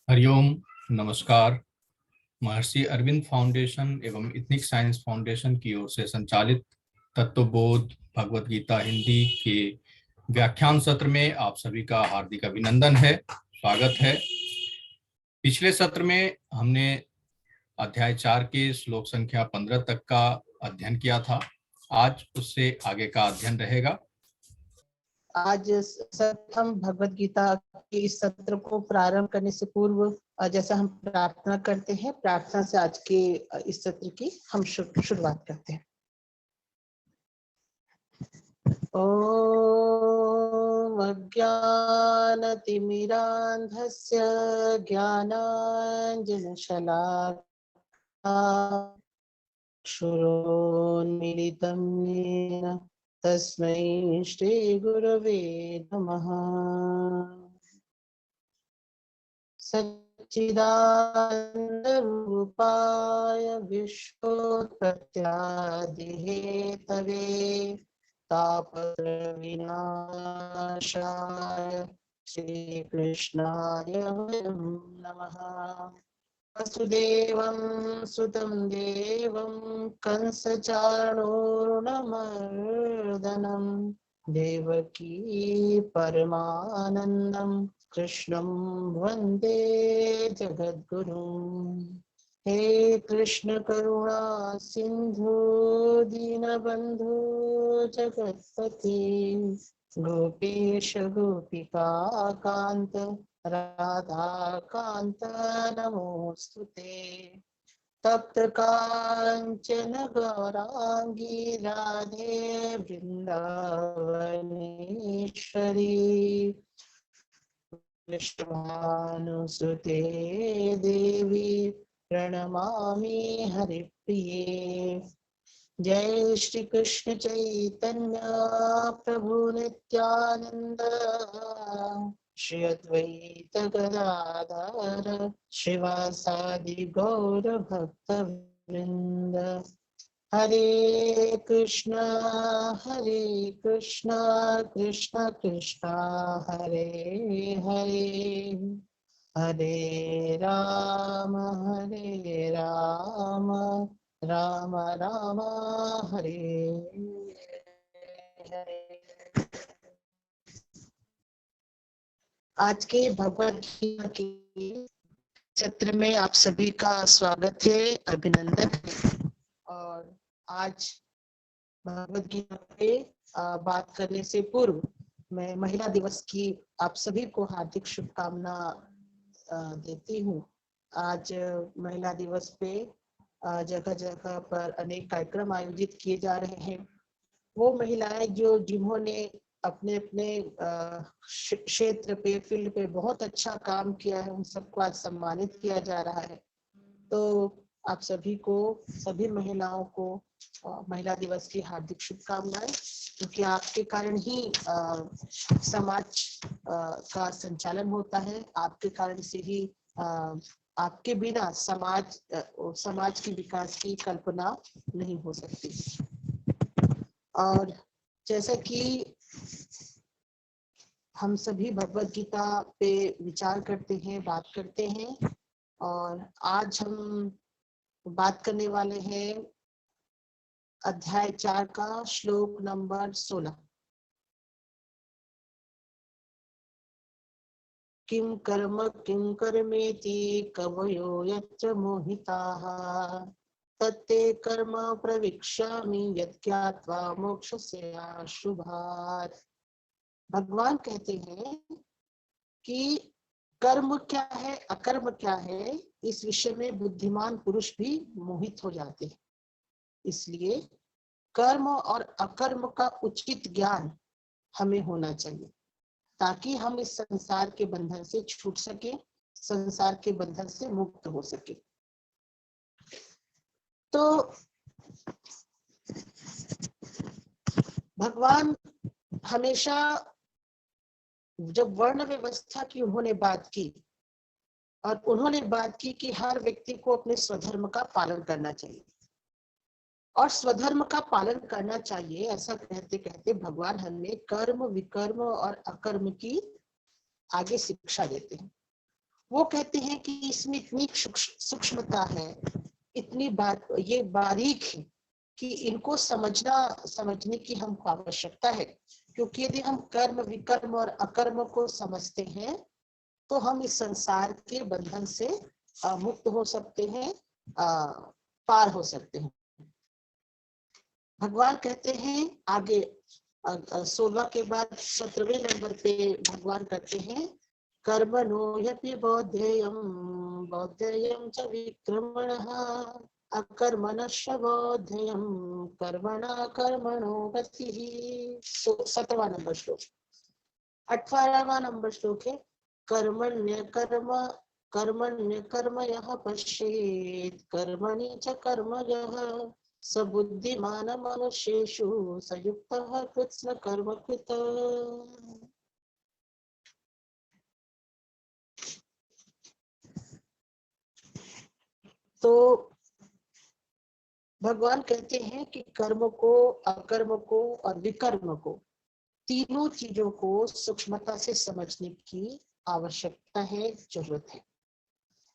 हरिओम। नमस्कार। महर्षि अरविंद फाउंडेशन एवं ethnic science foundation की ओर से संचालित तत्वबोध भगवत गीता हिंदी के व्याख्यान सत्र में आप सभी का हार्दिक अभिनंदन है, स्वागत है। पिछले सत्र में हमने अध्याय 4 के श्लोक संख्या 15 तक का अध्ययन किया था। आज उससे आगे का अध्ययन रहेगा। आज हम भगवत गीता के इस सत्र को प्रारंभ करने से पूर्व जैसा हम प्रार्थना करते हैं, प्रार्थना से आज के इस सत्र की हम शुरुआत करते हैं। ओम अज्ञानतिमिरान्धस्य ज्ञानाञ्जनशलाकया क्षुरोन्मिलितं येन तस्मै श्री गुरवे नमः। सच्चिदानंदरूपाय विश्वोत्पत्त्यादिहेतवे तापत्रविनाशाय श्रीकृष्णाय वयं नमः। वसुदेवं सुतं देवं कंसचाणूरमर्दनं देवकी परमानन्दं कृष्णं वन्दे जगद्गुरुं। हे कृष्ण करुणा सिंधु दीनबंधु जगत्पते गोपेश गोपिका कांत राधा कांत नमोस्तुते। तप्त कांचन गौरांगी राधे वृंदावनेश्वरी विष्णुभानुसुते देवी प्रणमामि हरिप्रिये। जय श्री कृष्ण चैतन्य प्रभु नित्यानंद श्री अद्वैत गदाधर शिवासादि गौर भक्त वृंद। हरे कृष्णा कृष्ण कृष्ण हरे हरे, हरे राम राम राम हरे हरे। आज के भगवद गीता के सत्र में आप सभी का स्वागत है, अभिनंदन है। और आज भगवद गीता पे बात करने से पूर्व मैं महिला दिवस की आप सभी को हार्दिक शुभकामना देती हूँ। आज महिला दिवस पे जगह जगह पर अनेक कार्यक्रम आयोजित किए जा रहे हैं। वो महिलाएं जिन्होंने अपने अपने क्षेत्र पे, फील्ड पे बहुत अच्छा काम किया है, उन सबको आज सम्मानित किया जा रहा है। तो आप सभी को, सभी महिलाओं को महिला दिवस की हार्दिक शुभकामनाएं, क्योंकि आपके कारण ही समाज का संचालन होता है। आपके कारण से ही आपके बिना समाज के विकास की कल्पना नहीं हो सकती। और जैसा कि हम सभी भगवद गीता पे विचार करते हैं, बात करते हैं, और आज हम बात करने वाले हैं अध्याय 4 का श्लोक नंबर 16। किम कर्मेति कवयो यत्र मोहिताः तत्ते कर्म प्रविक्ष्यामि यज्ञात्वा मोक्षस्य शुभात्। भगवान कहते हैं कि कर्म क्या है, अकर्म क्या है, इस विषय में बुद्धिमान पुरुष भी मोहित हो जाते हैं। इसलिए कर्म और अकर्म का उचित ज्ञान हमें होना चाहिए, ताकि हम इस संसार के बंधन से छूट सके, संसार के बंधन से मुक्त हो सके। तो भगवान हमेशा जब वर्ण व्यवस्था की उन्होंने बात की, और उन्होंने बात की कि हर व्यक्ति को अपने स्वधर्म का पालन करना चाहिए, और स्वधर्म का पालन करना चाहिए, ऐसा कहते कहते भगवान हमें कर्म, विकर्म और अकर्म की आगे शिक्षा देते हैं। वो कहते हैं कि इसमें इतनी सूक्ष्मता है, इतनी बात, ये बारीक है कि इनको समझने की हमको आवश्यकता है। क्योंकि यदि हम कर्म, विकर्म और अकर्म को समझते हैं तो हम इस संसार के बंधन से मुक्त हो सकते हैं, पार हो सकते हैं। भगवान कहते हैं आगे 16 के बाद 17वें नंबर पे भगवान कहते हैं, कर्मणो यपि बौद्धेयं च विक्रमणः अकर्मणश्च बौद्धेयं कर्मणा कर्मणो गतिः। 17वां नंबर श्लोक। 18वां नंबर श्लोक है, कर्मण्य कर्म यः पश्येत् कर्मणि च कर्मजः स बुद्धिमान मनुष्येषु स युक्तः कृत्स्न कर्म कृत। तो भगवान कहते हैं कि कर्म को, अकर्म को और विकर्म को, तीनों चीजों को सूक्ष्मता से समझने की आवश्यकता है, जरूरत है।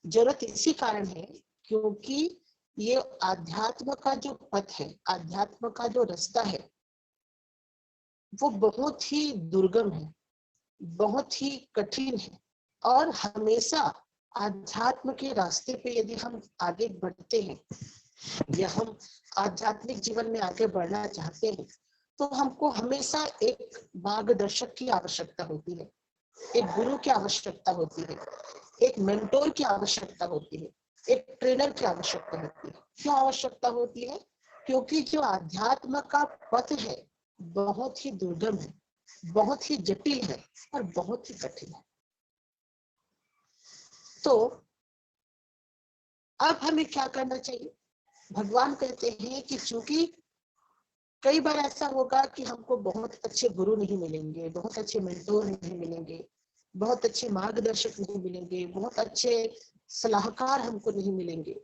जरूरत इसी कारण है क्योंकि ये आध्यात्म का जो पथ है, आध्यात्म का जो रास्ता है, वो बहुत ही दुर्गम है, बहुत ही कठिन है। और हमेशा आध्यात्म के रास्ते पे यदि हम आगे बढ़ते हैं या हम आध्यात्मिक जीवन में आगे बढ़ना चाहते हैं तो हमको हमेशा एक मार्गदर्शक की आवश्यकता होती है, एक गुरु की आवश्यकता होती है, एक मेंटोर की आवश्यकता होती है, एक ट्रेनर की आवश्यकता होती है। क्यों आवश्यकता होती है? क्योंकि जो आध्यात्म का पथ है बहुत ही दुर्गम है, बहुत ही जटिल है और बहुत ही कठिन है। तो अब हमें क्या करना चाहिए? भगवान कहते हैं कि चूंकि कई बार ऐसा होगा कि हमको बहुत अच्छे गुरु नहीं मिलेंगे, बहुत अच्छे मेंटोर नहीं मिलेंगे, बहुत अच्छे मार्गदर्शक नहीं मिलेंगे, बहुत अच्छे सलाहकार हमको नहीं मिलेंगे,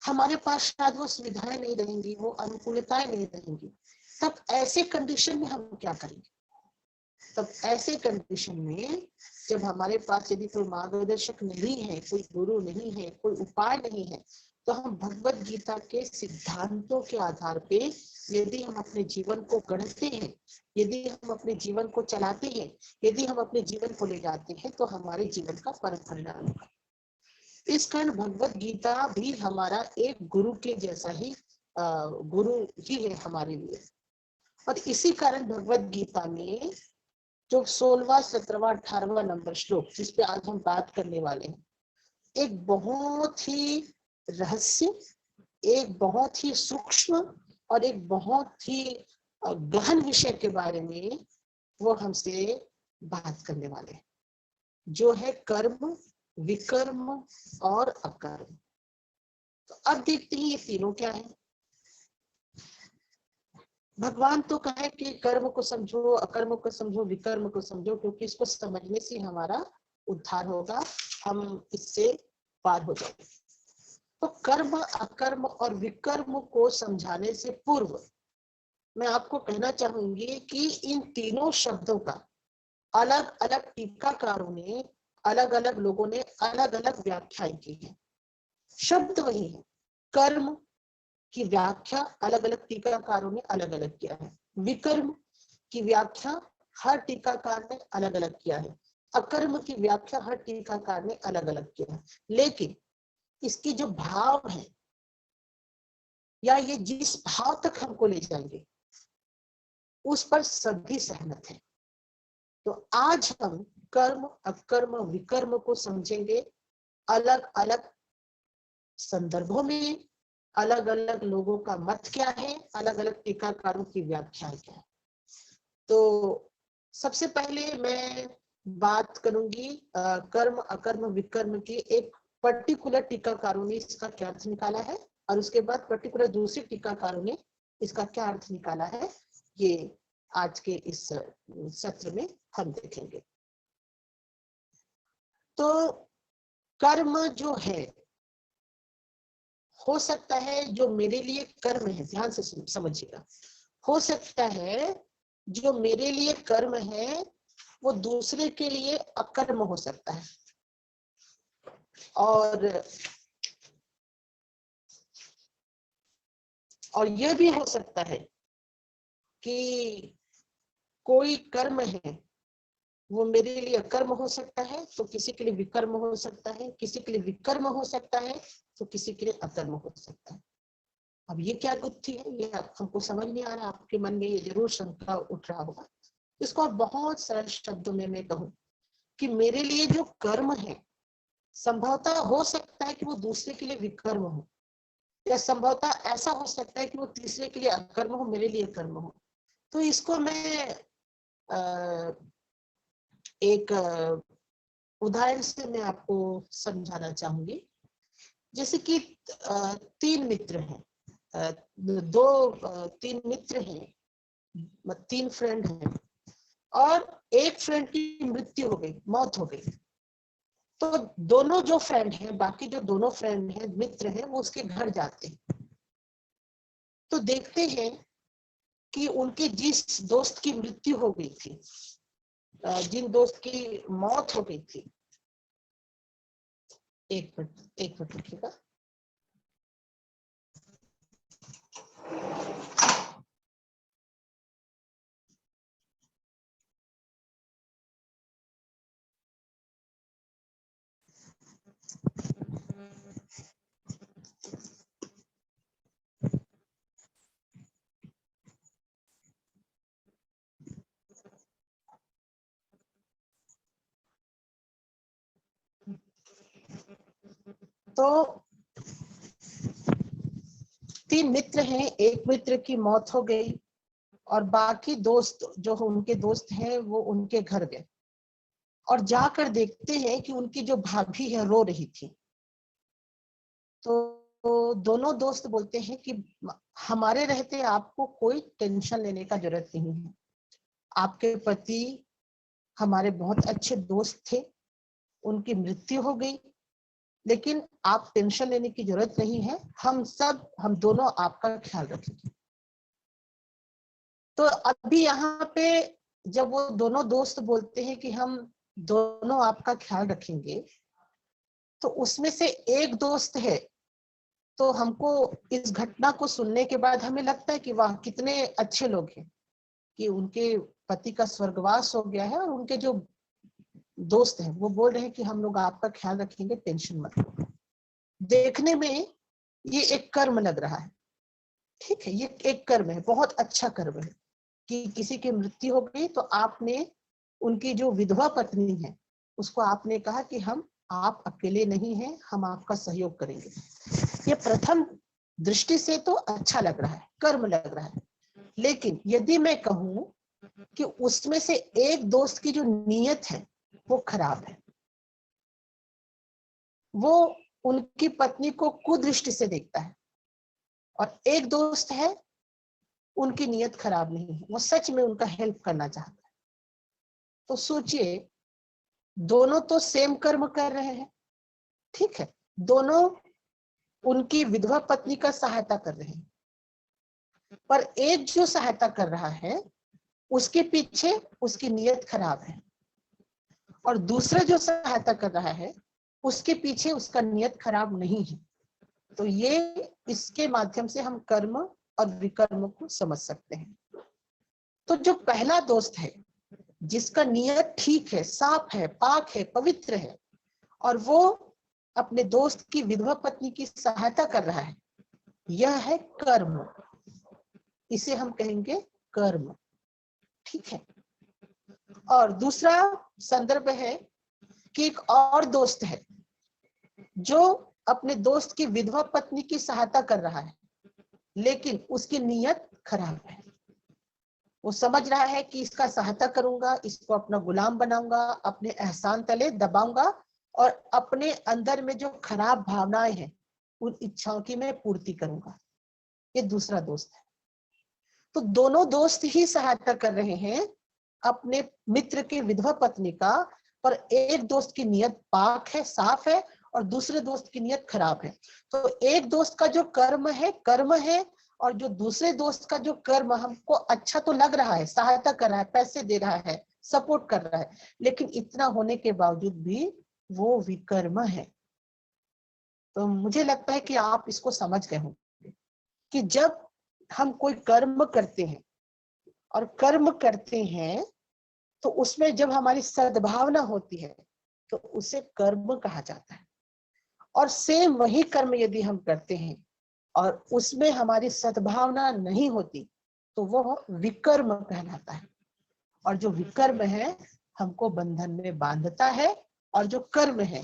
हमारे पास शायद वो सुविधाएं नहीं रहेंगी, वो अनुकूलताएं नहीं रहेंगी। तब ऐसे कंडीशन में हम क्या करेंगे? तब ऐसे कंडीशन में जब हमारे पास यदि कोई मार्गदर्शक नहीं है, कोई गुरु नहीं है, कोई उपाय नहीं है, तो हम भगवत गीता के सिद्धांतों के आधार पे यदि हम अपने जीवन को गढ़ते हैं, यदि हम अपने जीवन को चलाते हैं, यदि हम अपने जीवन को ले जाते हैं तो हमारे जीवन का परम परिणाम होगा। इस कारण भगवत गीता भी हमारा एक गुरु के जैसा ही गुरु ही है हमारे लिए। और इसी कारण भगवत गीता में जो 16वां, 17वां, 18वां नंबर श्लोक जिस पे आज हम बात करने वाले हैं, एक बहुत ही रहस्य, एक बहुत ही सूक्ष्म और एक बहुत ही गहन विषय के बारे में वो हमसे बात करने वाले हैं, जो है कर्म, विकर्म और अकर्म। तो अब देखते हैं ये तीनों क्या है। भगवान तो कहे कि कर्म को समझो, अकर्म को समझो, विकर्म को समझो, क्योंकि इसको समझने से हमारा उद्धार होगा, हम इससे पार हो जाएंगे। तो कर्म, अकर्म और विकर्म को समझाने से पूर्व मैं आपको कहना चाहूंगी कि इन तीनों शब्दों का अलग अलग टीकाकारों ने, अलग अलग लोगों ने अलग अलग व्याख्याएं की है। शब्द वही है, कर्म की व्याख्या अलग अलग टीकाकारों ने अलग अलग किया है, विकर्म की व्याख्या हर टीकाकार ने अलग अलग किया है, अकर्म की व्याख्या हर टीकाकार ने अलग अलग किया है। लेकिन इसकी जो भाव है या ये जिस भाव तक हमको ले जाएंगे उस पर सभी सहमत हैं। तो आज हम कर्म, अकर्म, विकर्म को समझेंगे अलग अलग संदर्भों में, अलग अलग लोगों का मत क्या है, अलग अलग टीकाकारों की व्याख्या क्या है। तो सबसे पहले मैं बात करूंगी कर्म, अकर्म, विकर्म की। एक पर्टिकुलर टीकाकारों ने इसका क्या अर्थ निकाला है और उसके बाद पर्टिकुलर दूसरे टीकाकारों ने इसका क्या अर्थ निकाला है, ये आज के इस सत्र में हम देखेंगे। तो कर्म जो है, हो सकता है जो मेरे लिए कर्म है, ध्यान से समझिएगा, हो सकता है जो मेरे लिए कर्म है वो दूसरे के लिए अकर्म हो सकता है। और यह भी हो सकता है कि कोई कर्म है वो मेरे लिए कर्म हो सकता है, तो किसी के लिए विकर्म हो सकता है, किसी के लिए विकर्म हो सकता है, तो किसी के लिए अकर्म हो सकता है। अब ये क्या गुत्थी है, ये हमको समझ नहीं आ रहा। आपके मन में ये जरूर शंका उठ रहा होगा। इसको बहुत सरल शब्दों में मैं कहूँ कि मेरे लिए जो कर्म है, संभवतः हो सकता है कि वो दूसरे के लिए विकर्म हो, या संभवतः ऐसा हो सकता है कि वो तीसरे के लिए अकर्म हो, मेरे लिए कर्म हो। तो इसको मैं एक उदाहरण से मैं आपको समझाना चाहूंगी। जैसे कि तीन मित्र हैं, तीन मित्र हैं, तीन फ्रेंड हैं, और एक फ्रेंड की मृत्यु हो गई, मौत हो गई। तो दोनों जो फ्रेंड हैं, बाकी जो दोनों फ्रेंड हैं, मित्र हैं, वो उसके घर जाते हैं। तो देखते हैं कि उनके जिस दोस्त की मृत्यु हो गई थी, जिन दोस्त की मौत हो गई थी, एक मिनट रखिएगा। तो तीन मित्र हैं, एक मित्र की मौत हो गई और बाकी दोस्त जो उनके दोस्त हैं वो उनके घर गए और जाकर देखते हैं कि उनकी जो भाभी है रो रही थी। तो दोनों दोस्त बोलते हैं कि हमारे रहते आपको कोई टेंशन लेने का जरूरत नहीं है। आपके पति हमारे बहुत अच्छे दोस्त थे, उनकी मृत्यु हो गई, लेकिन आप टेंशन लेने की जरूरत नहीं है। हम दोनों आपका ख्याल रखेंगे। तो अभी यहाँ पे जब वो दोनों दोस्त बोलते हैं कि हम दोनों आपका ख्याल रखेंगे, तो उसमें से एक दोस्त है, तो हमको इस घटना को सुनने के बाद हमें लगता है कि वाह कितने अच्छे लोग हैं कि उनके पति का स्वर्गवास हो गया है, और उनके जो दोस्त हैं वो बोल रहे हैं कि हम लोग आपका ख्याल रखेंगे, टेंशन मत लो। देखने में ये एक कर्म लग रहा है, ठीक है, ये एक कर्म है, बहुत अच्छा कर्म है कि किसी की मृत्यु हो गई तो आपने उनकी जो विधवा पत्नी है उसको आपने कहा कि आप अकेले नहीं हैं, हम आपका सहयोग करेंगे। ये प्रथम दृष्टि से तो अच्छा लग रहा है, कर्म लग रहा है। लेकिन यदि मैं कहूं कि उसमें से एक दोस्त की जो नीयत है वो खराब है, वो उनकी पत्नी को कुदृष्टि से देखता है, और एक दोस्त है उनकी नीयत खराब नहीं है, वो सच में उनका हेल्प करना चाहता है। तो सोचिए, दोनों तो सेम कर्म कर रहे हैं, ठीक है, दोनों उनकी विधवा पत्नी का सहायता कर रहे हैं, पर एक जो सहायता कर रहा है उसके पीछे उसकी नीयत खराब है, और दूसरा जो सहायता कर रहा है उसके पीछे उसका नीयत खराब नहीं है। तो ये इसके माध्यम से हम कर्म और विकर्म को समझ सकते हैं। तो जो पहला दोस्त है जिसका नियत ठीक है, साफ है, पाक है, पवित्र है, और वो अपने दोस्त की विधवा पत्नी की सहायता कर रहा है, यह है कर्म, इसे हम कहेंगे कर्म, ठीक है। और दूसरा संदर्भ है कि एक और दोस्त है जो अपने दोस्त की विधवा पत्नी की सहायता कर रहा है, लेकिन उसकी नीयत खराब है। वो समझ रहा है कि इसका सहायता करूंगा, इसको अपना गुलाम बनाऊंगा, अपने एहसान तले दबाऊंगा, और अपने अंदर में जो खराब भावनाएं हैं उन इच्छाओं की मैं पूर्ति करूंगा। ये दूसरा दोस्त है। तो दोनों दोस्त ही सहायता कर रहे हैं अपने मित्र की विधवा पत्नी का, पर एक दोस्त की नीयत पाक है, साफ है, और दूसरे दोस्त की नीयत खराब है। तो एक दोस्त का जो कर्म है, और जो दूसरे दोस्त का जो कर्म हमको अच्छा तो लग रहा है, सहायता कर रहा है, पैसे दे रहा है, सपोर्ट कर रहा है, लेकिन इतना होने के बावजूद भी वो विकर्म है। तो मुझे लगता है कि आप इसको समझ गए होंगे कि जब हम कोई कर्म करते हैं और कर्म करते हैं तो उसमें जब हमारी सद्भावना होती है तो उसे कर्म कहा जाता है। और सेम वही कर्म यदि हम करते हैं और उसमें हमारी सद्भावना नहीं होती तो वो विकर्म कहलाता है। और जो विकर्म है हमको बंधन में बांधता है, और जो कर्म है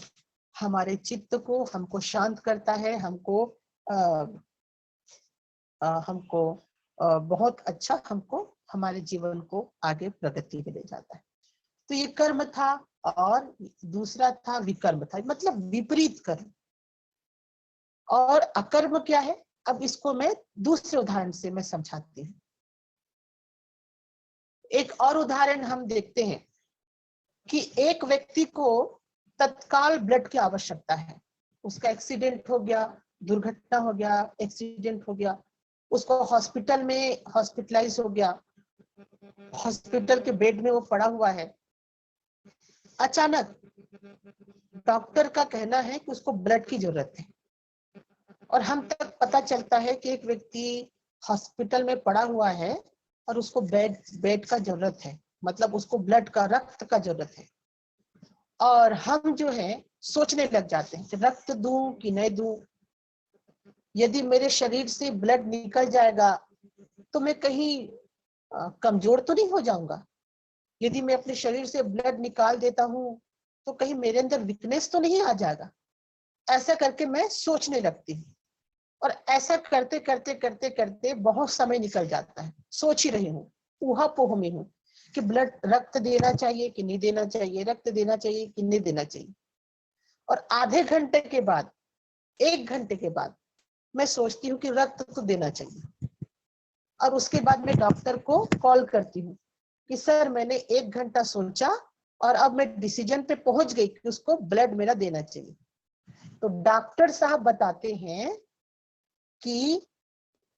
हमारे चित्त को हमको शांत करता है, हमको बहुत अच्छा हमको हमारे जीवन को आगे प्रगति में ले जाता है। तो ये कर्म था, और दूसरा था विकर्म था, मतलब विपरीत कर्म। और अकर्म क्या है, अब इसको मैं दूसरे उदाहरण से मैं समझाती हूँ। एक और उदाहरण हम देखते हैं कि एक व्यक्ति को तत्काल ब्लड की आवश्यकता है। उसका एक्सीडेंट हो गया, दुर्घटना हो गया, एक्सीडेंट हो गया, उसको हॉस्पिटल में हॉस्पिटलाइज हो गया, हॉस्पिटल के बेड में वो पड़ा हुआ है। अचानक डॉक्टर का कहना है कि उसको ब्लड की जरूरत है, और हम तक पता चलता है कि एक व्यक्ति हॉस्पिटल में पड़ा हुआ है और उसको बेड का जरूरत है, मतलब उसको ब्लड का, रक्त का जरूरत है। और हम जो है सोचने लग जाते हैं कि रक्त दूं कि नहीं दूं, यदि मेरे शरीर से ब्लड निकल जाएगा तो मैं कहीं कमजोर तो नहीं हो जाऊंगा, यदि मैं अपने शरीर से ब्लड निकाल देता हूँ तो कहीं मेरे अंदर वीकनेस तो नहीं आ जाएगा। ऐसा करके मैं सोचने लगती हूँ, और ऐसा करते करते करते करते बहुत समय निकल जाता है। सोच ही रही हूँ, ऊहापोह में हूँ कि ब्लड, रक्त देना चाहिए कि नहीं देना चाहिए, रक्त देना चाहिए कि नहीं देना चाहिए। और आधे घंटे के बाद, 1 घंटे के बाद मैं सोचती हूँ कि रक्त तो देना चाहिए। और उसके बाद मैं डॉक्टर को कॉल करती हूँ कि सर मैंने 1 घंटा सोचा और अब मैं डिसीजन पे पहुंच गई कि उसको ब्लड मेरा देना चाहिए। तो डॉक्टर साहब बताते हैं कि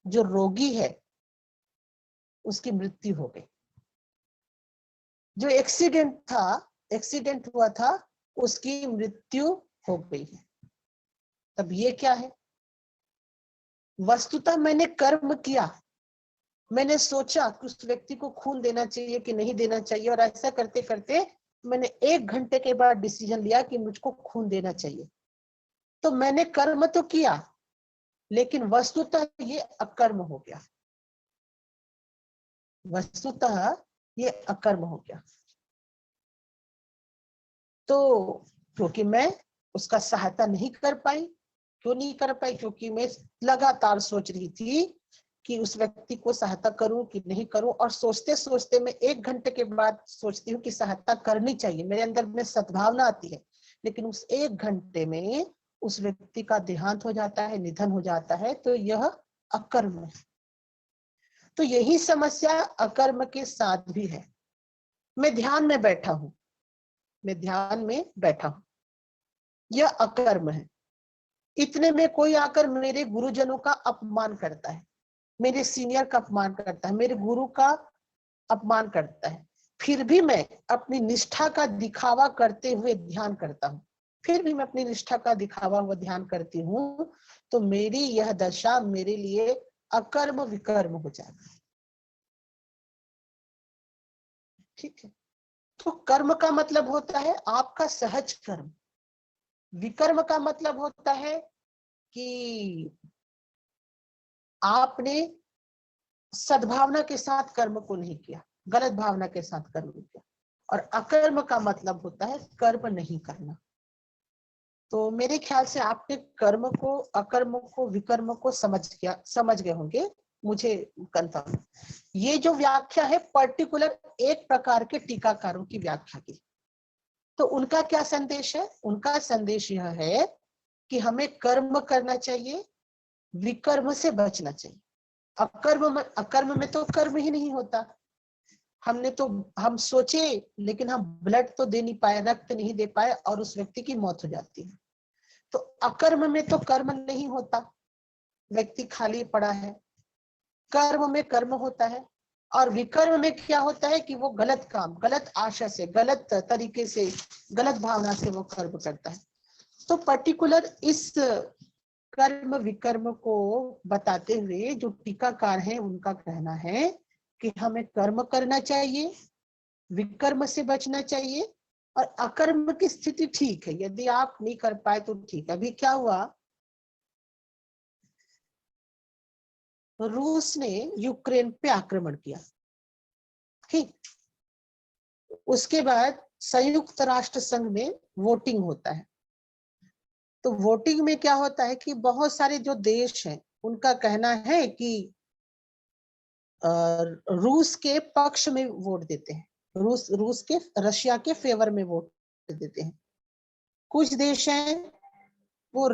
जो रोगी है उसकी मृत्यु हो गई, जो एक्सीडेंट हुआ था उसकी मृत्यु हो गई है। तब ये क्या है, वस्तुतः मैंने कर्म किया, मैंने सोचा कि उस व्यक्ति को खून देना चाहिए कि नहीं देना चाहिए, और ऐसा करते करते मैंने 1 घंटे के बाद डिसीजन लिया कि मुझको खून देना चाहिए। तो मैंने कर्म तो किया, लेकिन वस्तुतः ये अकर्म हो गया, वस्तुतः ये अकर्म हो गया। तो क्योंकि मैं उसका सहायता नहीं कर पाई, क्यों नहीं कर पाई, क्योंकि मैं लगातार सोच रही थी कि उस व्यक्ति को सहायता करूं कि नहीं करूं, और सोचते सोचते मैं 1 घंटे के बाद सोचती हूँ कि सहायता करनी चाहिए, मेरे अंदर में सद्भावना आती है। लेकिन उस 1 घंटे में उस व्यक्ति का देहांत हो जाता है, निधन हो जाता है, तो यह अकर्म है। तो यही समस्या अकर्म के साथ भी है। मैं ध्यान में बैठा हूं, यह अकर्म है। इतने में कोई आकर मेरे गुरुजनों का अपमान करता है, मेरे सीनियर का अपमान करता है, मेरे गुरु का अपमान करता है, फिर भी मैं अपनी निष्ठा का दिखावा करते हुए ध्यान करता हूँ, फिर भी मैं अपनी निष्ठा का दिखावा हुआ ध्यान करती हूँ, तो मेरी यह दशा मेरे लिए अकर्म विकर्म हो जाएगा। ठीक है, तो कर्म का मतलब होता है आपका सहज कर्म, विकर्म का मतलब होता है कि आपने सद्भावना के साथ कर्म को नहीं किया, गलत भावना के साथ कर्म किया। और अकर्म का मतलब होता है कर्म नहीं करना। तो मेरे ख्याल से आपने कर्म को, अकर्म को, विकर्म को समझ गए होंगे, मुझे कंफर्म। ये जो व्याख्या है पर्टिकुलर एक प्रकार के टीकाकारों की व्याख्या की। तो उनका क्या संदेश है, उनका संदेश यह है कि हमें कर्म करना चाहिए, विकर्म से बचना चाहिए। अकर्म में तो कर्म ही नहीं होता। हम सोचे लेकिन हम ब्लड तो दे नहीं पाए, रक्त नहीं दे पाए, और उस व्यक्ति की मौत हो जाती है। तो अकर्म में तो कर्म नहीं होता, व्यक्ति खाली पड़ा है। कर्म में कर्म होता है, और विकर्म में क्या होता है कि वो गलत काम, गलत आशा से, गलत तरीके से, गलत भावना से वो कर्म करता है। तो पर्टिकुलर इस कर्म विकर्म को बताते हुए जो टीकाकार हैं उनका कहना है कि हमें कर्म करना चाहिए, विकर्म से बचना चाहिए, और अकर्म की स्थिति ठीक है, यदि आप नहीं कर पाए तो ठीक है। अभी क्या हुआ, रूस ने यूक्रेन पे आक्रमण किया, ठीक, उसके बाद संयुक्त राष्ट्र संघ में वोटिंग होता है। तो वोटिंग में क्या होता है कि बहुत सारे जो देश हैं उनका कहना है कि रूस के पक्ष में वोट देते हैं, रूस के रशिया के फेवर में वोट देते हैं। कुछ देश हैं वो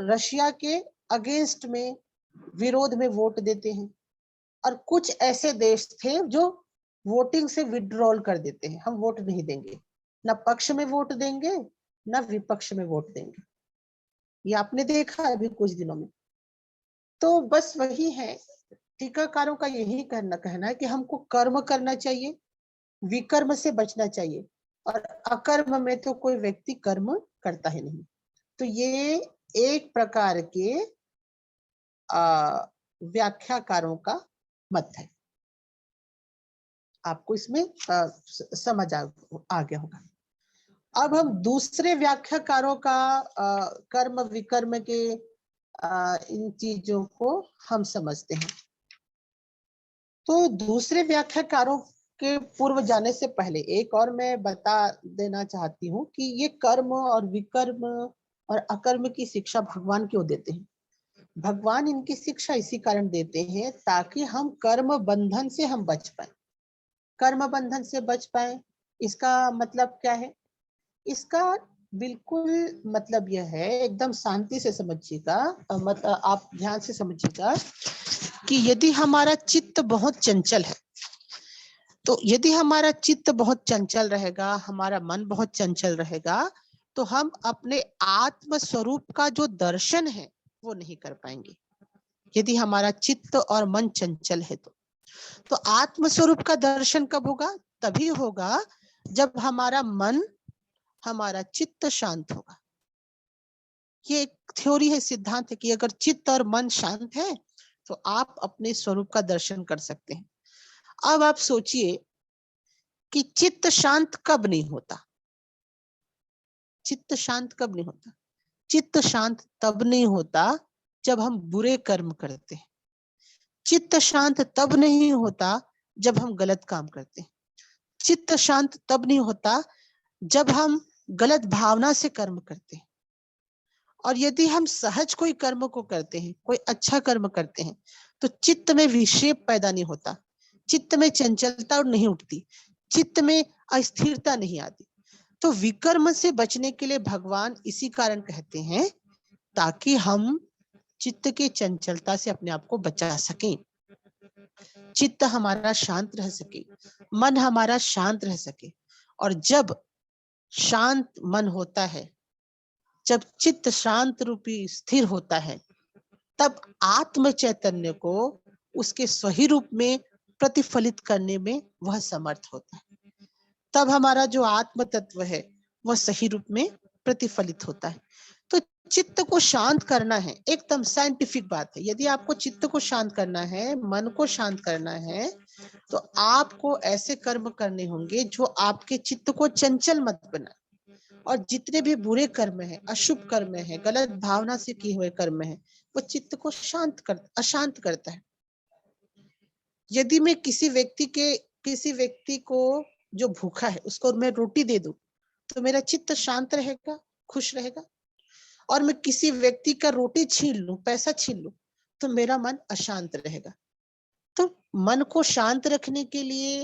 रशिया के अगेंस्ट में, विरोध में वोट देते हैं, और कुछ ऐसे देश थे जो वोटिंग से विड्रॉल कर देते हैं, हम वोट नहीं देंगे, ना पक्ष में वोट देंगे ना विपक्ष में वोट देंगे। ये आपने देखा अभी कुछ दिनों में। तो बस वही है, टीकाकारों का यही कहना है कि हमको कर्म करना चाहिए, विकर्म से बचना चाहिए, और अकर्म में तो कोई व्यक्ति कर्म करता ही नहीं। तो ये एक प्रकार के व्याख्याकारों का मत है। आपको इसमें समझ आ गया होगा। अब हम दूसरे व्याख्याकारों का कर्म विकर्म के इन चीजों को हम समझते हैं। तो दूसरे व्याख्याकारों के पूर्व जाने से पहले एक और मैं बता देना चाहती हूँ कि ये कर्म और विकर्म और अकर्म की शिक्षा भगवान क्यों देते हैं। भगवान इनकी शिक्षा इसी कारण देते हैं ताकि हम कर्म बंधन से हम बच पाए। कर्म बंधन से बच पाए, इसका मतलब क्या है? इसका बिल्कुल मतलब यह है, एकदम शांति से समझिएगा, आप ध्यान से समझिएगा कि यदि हमारा चित्त बहुत चंचल है, तो यदि हमारा चित्त बहुत चंचल रहेगा, हमारा मन बहुत चंचल रहेगा, तो हम अपने आत्म स्वरूप का जो दर्शन है वो नहीं कर पाएंगे। यदि हमारा चित्त और मन चंचल है तो आत्म स्वरूप का दर्शन कब होगा? तभी होगा जब हमारा मन, हमारा चित्त शांत होगा। ये एक थ्योरी है, सिद्धांत है कि अगर चित्त और मन शांत है तो आप अपने स्वरूप का दर्शन कर सकते हैं। अब आप सोचिए कि चित्त शांत कब नहीं होता? चित्त शांत कब नहीं होता? चित्त शांत तब नहीं होता जब हम बुरे कर्म करते हैं। चित्त शांत तब नहीं होता जब हम गलत काम करते हैं। चित्त शांत तब नहीं होता जब हम गलत भावना से कर्म करते हैं। और यदि हम सहज कोई कर्म को करते हैं, कोई अच्छा कर्म करते हैं, तो चित्त में विक्षेप पैदा नहीं होता, चित्त में चंचलता नहीं उठती, चित्त में अस्थिरता नहीं आती। तो विकर्म से बचने के लिए भगवान इसी कारण कहते हैं ताकि हम चित्त की चंचलता से अपने आप को बचा सकें, चित्त हमारा शांत रह सके, मन हमारा शांत रह सके। और जब शांत मन होता है, जब चित्त शांत रूपी स्थिर होता है, तब आत्म चैतन्य को उसके सही रूप में प्रतिफलित करने में वह समर्थ होता है। तब हमारा जो आत्म तत्व है वह सही रूप में प्रतिफलित होता है। तो चित्त को शांत करना है, एकदम साइंटिफिक बात है। यदि आपको चित्त को शांत करना है, मन को शांत करना है, तो आपको ऐसे कर्म करने होंगे जो आपके चित्त को चंचल मत बनाए। और जितने भी बुरे कर्म हैं, अशुभ कर्म हैं, गलत भावना से किए हुए कर्म हैं, वो चित्त को अशांत करता है। यदि मैं किसी व्यक्ति को जो भूखा है उसको मैं रोटी दे दूं तो मेरा चित्त शांत रहेगा, खुश रहेगा। और मैं किसी व्यक्ति का रोटी छीन लूं, पैसा छीन लूं, तो मेरा मन अशांत रहेगा। तो मन को शांत रखने के लिए,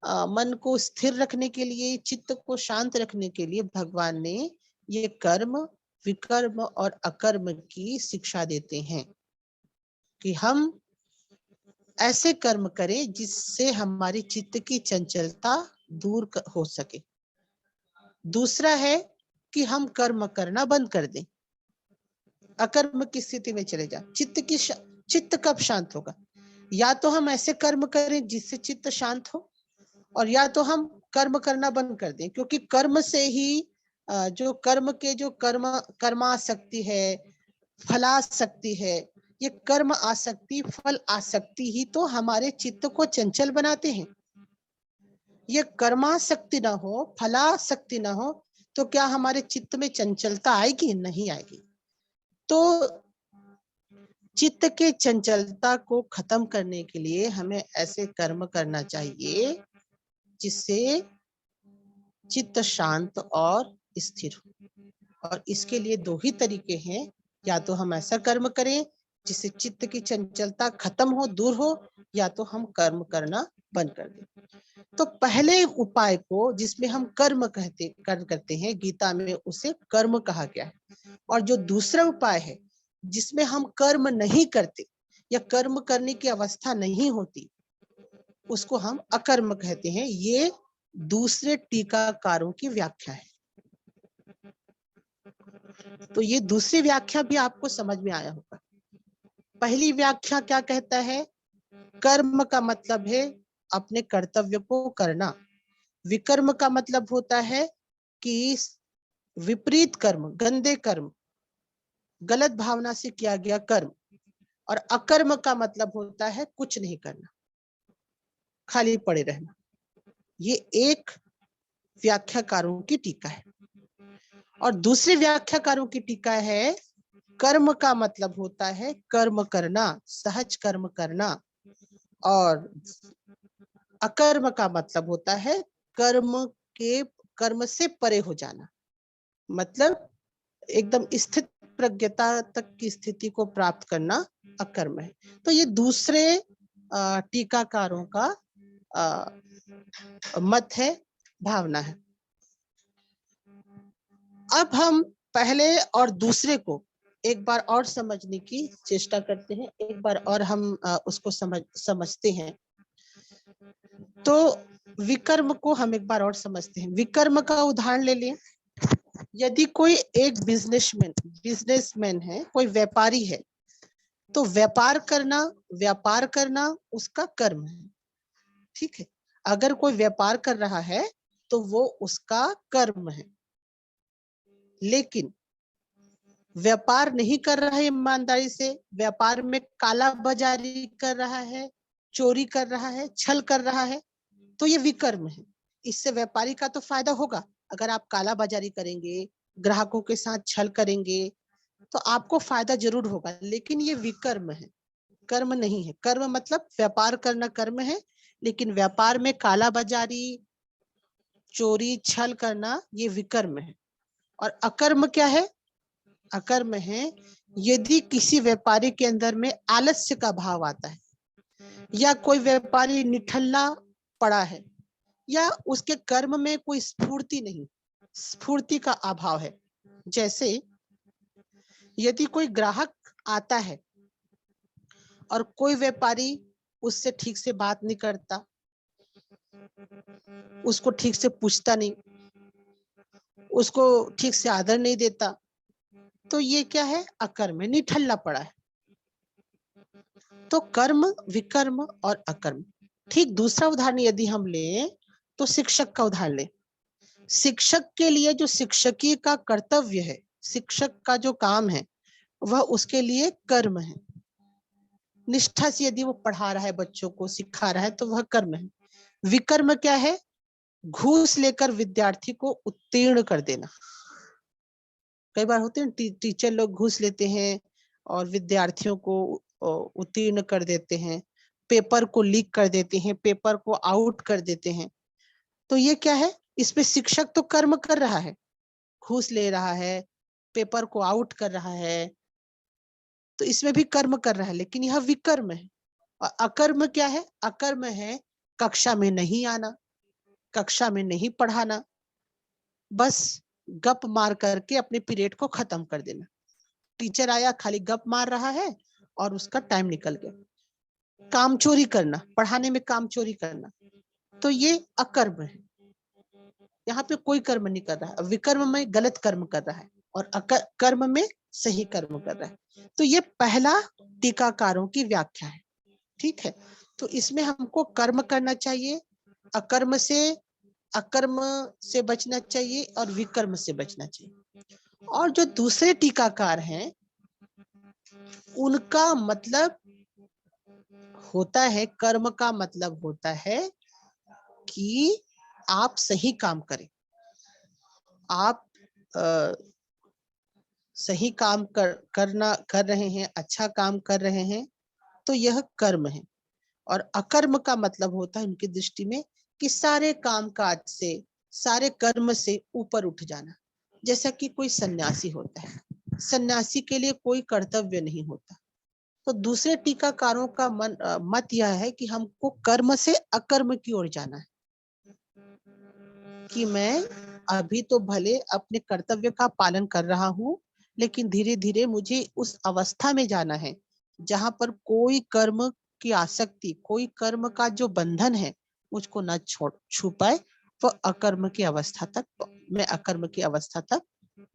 मन को स्थिर रखने के लिए, चित्त को शांत रखने के लिए भगवान ने ये कर्म, विकर्म और अकर्म की शिक्षा देते हैं कि हम ऐसे कर्म करें जिससे हमारी चित्त की चंचलता दूर हो सके। दूसरा है कि हम कर्म करना बंद कर दें, अकर्म की स्थिति में चले जाए। चित्त कब शांत होगा? या तो हम ऐसे कर्म करें जिससे चित्त शांत हो, और या तो हम कर्म करना बंद कर दें, क्योंकि कर्म से ही जो कर्माशक्ति है, फलासक्ति है, ये कर्म आसक्ति, फल आसक्ति ही तो हमारे चित्त को चंचल बनाते हैं। ये कर्मासक्ति ना हो, फलासक्ति ना हो, तो क्या हमारे चित्त में चंचलता आएगी? नहीं आएगी। तो चित्त के चंचलता को खत्म करने के लिए हमें ऐसे कर्म करना चाहिए जिससे चित्त शांत और स्थिर हो। और इसके लिए दो ही तरीके हैं, या तो हम ऐसा कर्म करें जिससे चित्त की चंचलता खत्म हो, दूर हो, या तो हम कर्म करना बंद कर दें। तो पहले उपाय को जिसमें हम कर्म करते हैं, गीता में उसे कर्म कहा गया है। और जो दूसरा उपाय है जिसमें हम कर्म नहीं करते या कर्म करने की अवस्था नहीं होती, उसको हम अकर्म कहते हैं। ये दूसरे टीकाकारों की व्याख्या है। तो ये दूसरी व्याख्या भी आपको समझ में आया होगा। पहली व्याख्या क्या कहता है? कर्म का मतलब है अपने कर्तव्य को करना। विकर्म का मतलब होता है कि विपरीत कर्म, गंदे कर्म, गलत भावना से किया गया कर्म। और अकर्म का मतलब होता है कुछ नहीं करना, खाली पड़े रहना। ये एक व्याख्याकारों की टीका है। और दूसरे व्याख्याकारों की टीका है, कर्म का मतलब होता है कर्म करना, सहज कर्म करना। और अकर्म का मतलब होता है कर्म से परे हो जाना, मतलब एकदम स्थित प्रज्ञता तक की स्थिति को प्राप्त करना अकर्म है। तो ये दूसरे टीकाकारों का मत है, भावना है। अब हम पहले और दूसरे को एक बार और समझने की चेष्टा करते हैं, एक बार और हम उसको समझते हैं। तो विकर्म को हम एक बार और समझते हैं। विकर्म का उदाहरण ले लें। यदि कोई एक बिजनेसमैन है, कोई व्यापारी है, तो व्यापार करना उसका कर्म है। ठीक है, अगर कोई व्यापार कर रहा है तो वो उसका कर्म है। लेकिन व्यापार नहीं कर रहा है ईमानदारी से, व्यापार में काला बाजारी कर रहा है, चोरी कर रहा है, छल कर रहा है, तो ये विकर्म है। इससे व्यापारी का तो फायदा होगा। अगर आप काला बाजारी करेंगे, ग्राहकों के साथ छल करेंगे, तो आपको फायदा जरूर होगा, लेकिन ये विकर्म है, कर्म नहीं है। कर्म मतलब व्यापार करना कर्म है, लेकिन व्यापार में काला बाजारी, चोरी, छल करना ये विकर्म है। और अकर्म क्या है? अकर्म है यदि किसी व्यापारी के अंदर में आलस्य का भाव आता है, या कोई व्यापारी निठल्ला पड़ा है, या उसके कर्म में कोई स्फूर्ति नहीं, स्फूर्ति का अभाव है। जैसे यदि कोई ग्राहक आता है और कोई व्यापारी उससे ठीक से बात नहीं करता, उसको ठीक से पूछता नहीं, उसको ठीक से आदर नहीं देता, तो ये क्या है? अकर्म है, निठल्ला पड़ा है। तो कर्म, विकर्म और अकर्म। ठीक दूसरा उदाहरण यदि हम लें तो शिक्षक का उदाहरण लें। शिक्षक के लिए जो शिक्षकीय का कर्तव्य है, शिक्षक का जो काम है, वह उसके लिए कर्म है। निष्ठा से यदि वो पढ़ा रहा है, बच्चों को सिखा रहा है, तो वह कर्म है। विकर्म क्या है? घूस लेकर विद्यार्थी को उत्तीर्ण कर देना। कई बार होते हैं टीचर लोग घूस लेते हैं और विद्यार्थियों को उत्तीर्ण कर देते हैं, पेपर को लीक कर देते हैं, पेपर को आउट कर देते हैं। तो ये क्या है? इसमें शिक्षक तो कर्म कर रहा है, घूस ले रहा है, पेपर को आउट कर रहा है, तो इसमें भी कर्म कर रहा है, लेकिन यह विकर्म है। और अकर्म क्या है? अकर्म है कक्षा में नहीं आना, कक्षा में नहीं पढ़ाना, बस गप मार करके अपने पीरियड को खत्म कर देना। टीचर आया, खाली गप मार रहा है और उसका टाइम निकल गया। काम चोरी करना, पढ़ाने में काम चोरी करना, तो ये अकर्म है। यहाँ पे कोई कर्म नहीं कर रहा है, विकर्म में गलत कर्म कर रहा है और कर्म में सही कर्म कर रहा है। तो ये पहला टीकाकारों की व्याख्या है। ठीक है, तो इसमें हमको कर्म करना चाहिए, अकर्म से बचना चाहिए और विकर्म से बचना चाहिए। और जो दूसरे टीकाकार हैं उनका मतलब होता है, कर्म का मतलब होता है कि आप सही काम करें, आप सही काम कर रहे हैं, अच्छा काम कर रहे हैं, तो यह कर्म है। और अकर्म का मतलब होता है उनकी दृष्टि में कि सारे काम काज से, सारे कर्म से ऊपर उठ जाना। जैसा कि कोई सन्यासी होता है, सन्यासी के लिए कोई कर्तव्य नहीं होता। तो दूसरे टीकाकारों का मत यह है कि हमको कर्म से अकर्म की ओर जाना है, कि मैं अभी तो भले अपने कर्तव्य का पालन कर रहा हूँ, लेकिन धीरे धीरे मुझे उस अवस्था में जाना है जहां पर कोई कर्म की आसक्ति, कोई कर्म का जो बंधन है मुझको न छू पाए, वह अकर्म की अवस्था तक, मैं अकर्म की अवस्था तक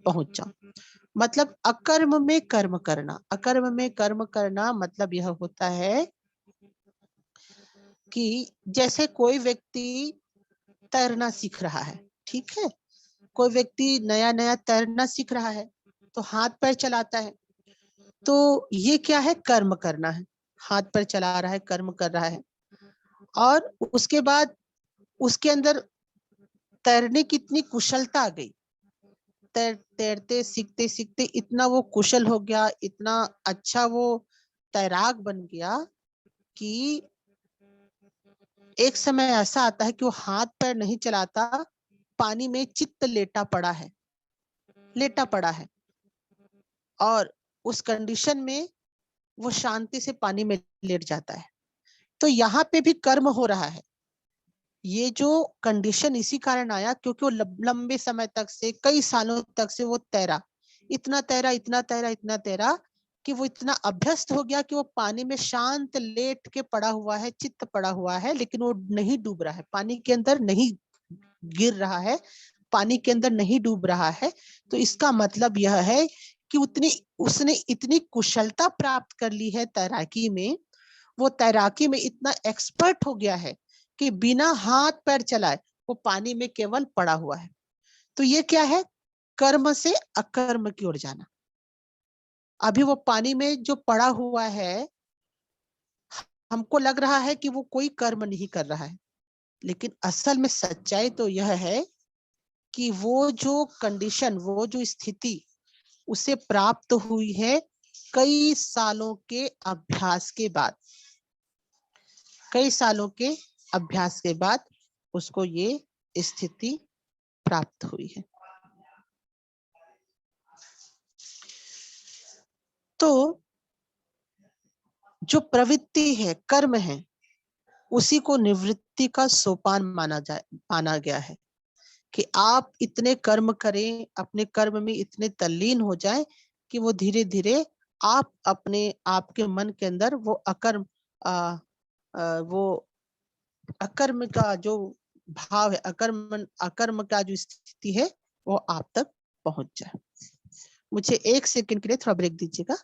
पहुंच जाऊं। मतलब अकर्म में कर्म करना, अकर्म में कर्म करना मतलब यह होता है कि जैसे कोई व्यक्ति तैरना सीख रहा है, ठीक है, कोई व्यक्ति नया नया तैरना सीख रहा है तो हाथ पैर चलाता है, तो ये क्या है, कर्म करना है, हाथ पैर चला रहा है, कर्म कर रहा है। और उसके बाद उसके अंदर तैरने की इतनी कुशलता आ गई, तैरते सीखते सीखते इतना वो कुशल हो गया, इतना अच्छा वो तैराक बन गया कि एक समय ऐसा आता है कि वो हाथ पैर नहीं चलाता, पानी में चित्त लेटा पड़ा है, और उस कंडीशन में वो शांति से पानी में लेट जाता है। तो यहाँ पे भी कर्म हो रहा है। ये जो कंडीशन इसी कारण आया क्योंकि वो लंबे समय तक से, कई सालों तक से वो तैरा, इतना तैरा, इतना तैरा, इतना तैरा कि वो इतना अभ्यस्त हो गया कि वो पानी में शांत लेट के पड़ा हुआ है, चित्त पड़ा हुआ है, लेकिन वो नहीं डूब रहा है, पानी के अंदर नहीं गिर रहा है, पानी के अंदर नहीं डूब रहा है। तो इसका मतलब यह है कि उसने इतनी कुशलता प्राप्त कर ली है तैराकी में, वो तैराकी में इतना एक्सपर्ट हो गया है कि बिना हाथ पैर चलाए वो पानी में केवल पड़ा हुआ है। तो ये क्या है, कर्म से अकर्म की ओर जाना। अभी वो पानी में जो पड़ा हुआ है, हमको लग रहा है कि वो कोई कर्म नहीं कर रहा है, लेकिन असल में सच्चाई तो यह है कि वो जो कंडीशन, वो जो स्थिति उसे प्राप्त हुई है कई सालों के अभ्यास के बाद, कई सालों के अभ्यास के बाद उसको ये स्थिति प्राप्त हुई है। तो जो प्रवृत्ति है, कर्म है, उसी को निवृत्ति का सोपान माना गया है कि आप इतने कर्म करें, अपने कर्म में इतने तल्लीन हो जाएं कि वो धीरे धीरे आप अपने, आपके मन के अंदर वो अकर्म का जो भाव है, अकर्म का जो स्थिति है वो आप तक पहुंच जाए। मुझे 1 सेकंड के लिए थोड़ा ब्रेक दीजिएगा।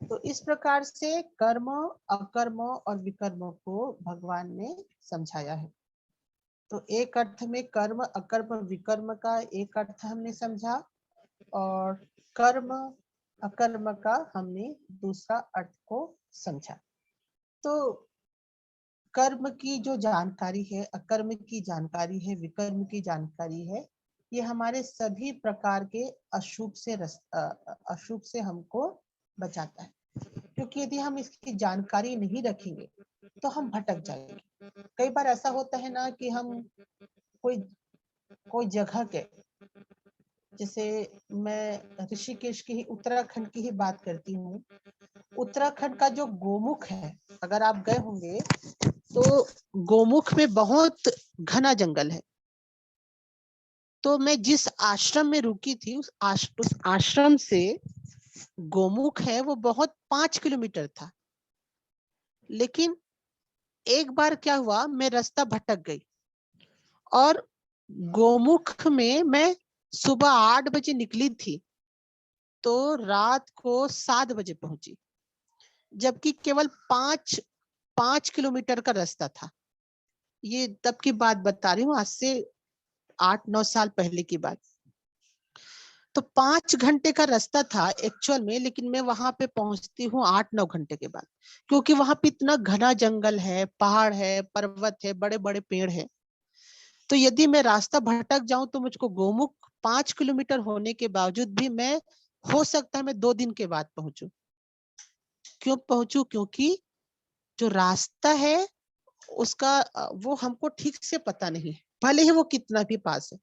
तो इस प्रकार से कर्म, अकर्म और विकर्म को भगवान ने समझाया है। तो एक अर्थ में कर्म, अकर्म, विकर्म का एक अर्थ हमने समझा, और कर्म, अकर्म का हमने दूसरा अर्थ को समझा। तो कर्म की जो जानकारी है, अकर्म की जानकारी है, विकर्म की जानकारी है, ये हमारे सभी प्रकार के अशुभ से हमको बचाता है। क्योंकि यदि हम इसकी जानकारी नहीं रखेंगे तो हम भटक जाएंगे। कई बार ऐसा होता है ना कि हम कोई कोई जगह के, जैसे मैं ऋषिकेश की ही, उत्तराखंड की ही बात करती हूँ। उत्तराखंड का जो गोमुख है, अगर आप गए होंगे तो गोमुख में बहुत घना जंगल है। तो मैं जिस आश्रम में रुकी थी, उस आश्रम से गोमुख है वो बहुत 5 किलोमीटर था। लेकिन एक बार क्या हुआ, मैं रास्ता भटक गई और गोमुख में मैं सुबह 8 बजे निकली थी तो रात को 7 बजे पहुंची, जबकि केवल 5 किलोमीटर का रास्ता था। ये तब की बात बता रही हूँ, आज से 8-9 साल पहले की बात। तो 5 घंटे का रास्ता था एक्चुअल में, लेकिन मैं वहां पे पहुंचती हूँ 8-9 घंटे के बाद, क्योंकि वहां पे इतना घना जंगल है, पहाड़ है, पर्वत है, बड़े बड़े पेड़ है। तो यदि मैं रास्ता भटक जाऊं तो मुझको गोमुख 5 किलोमीटर होने के बावजूद भी मैं, हो सकता है मैं 2 दिन के बाद पहुंचू। क्यों पहुंचू? क्योंकि जो रास्ता है उसका वो हमको ठीक से पता नहीं, भले ही वो कितना भी पास है।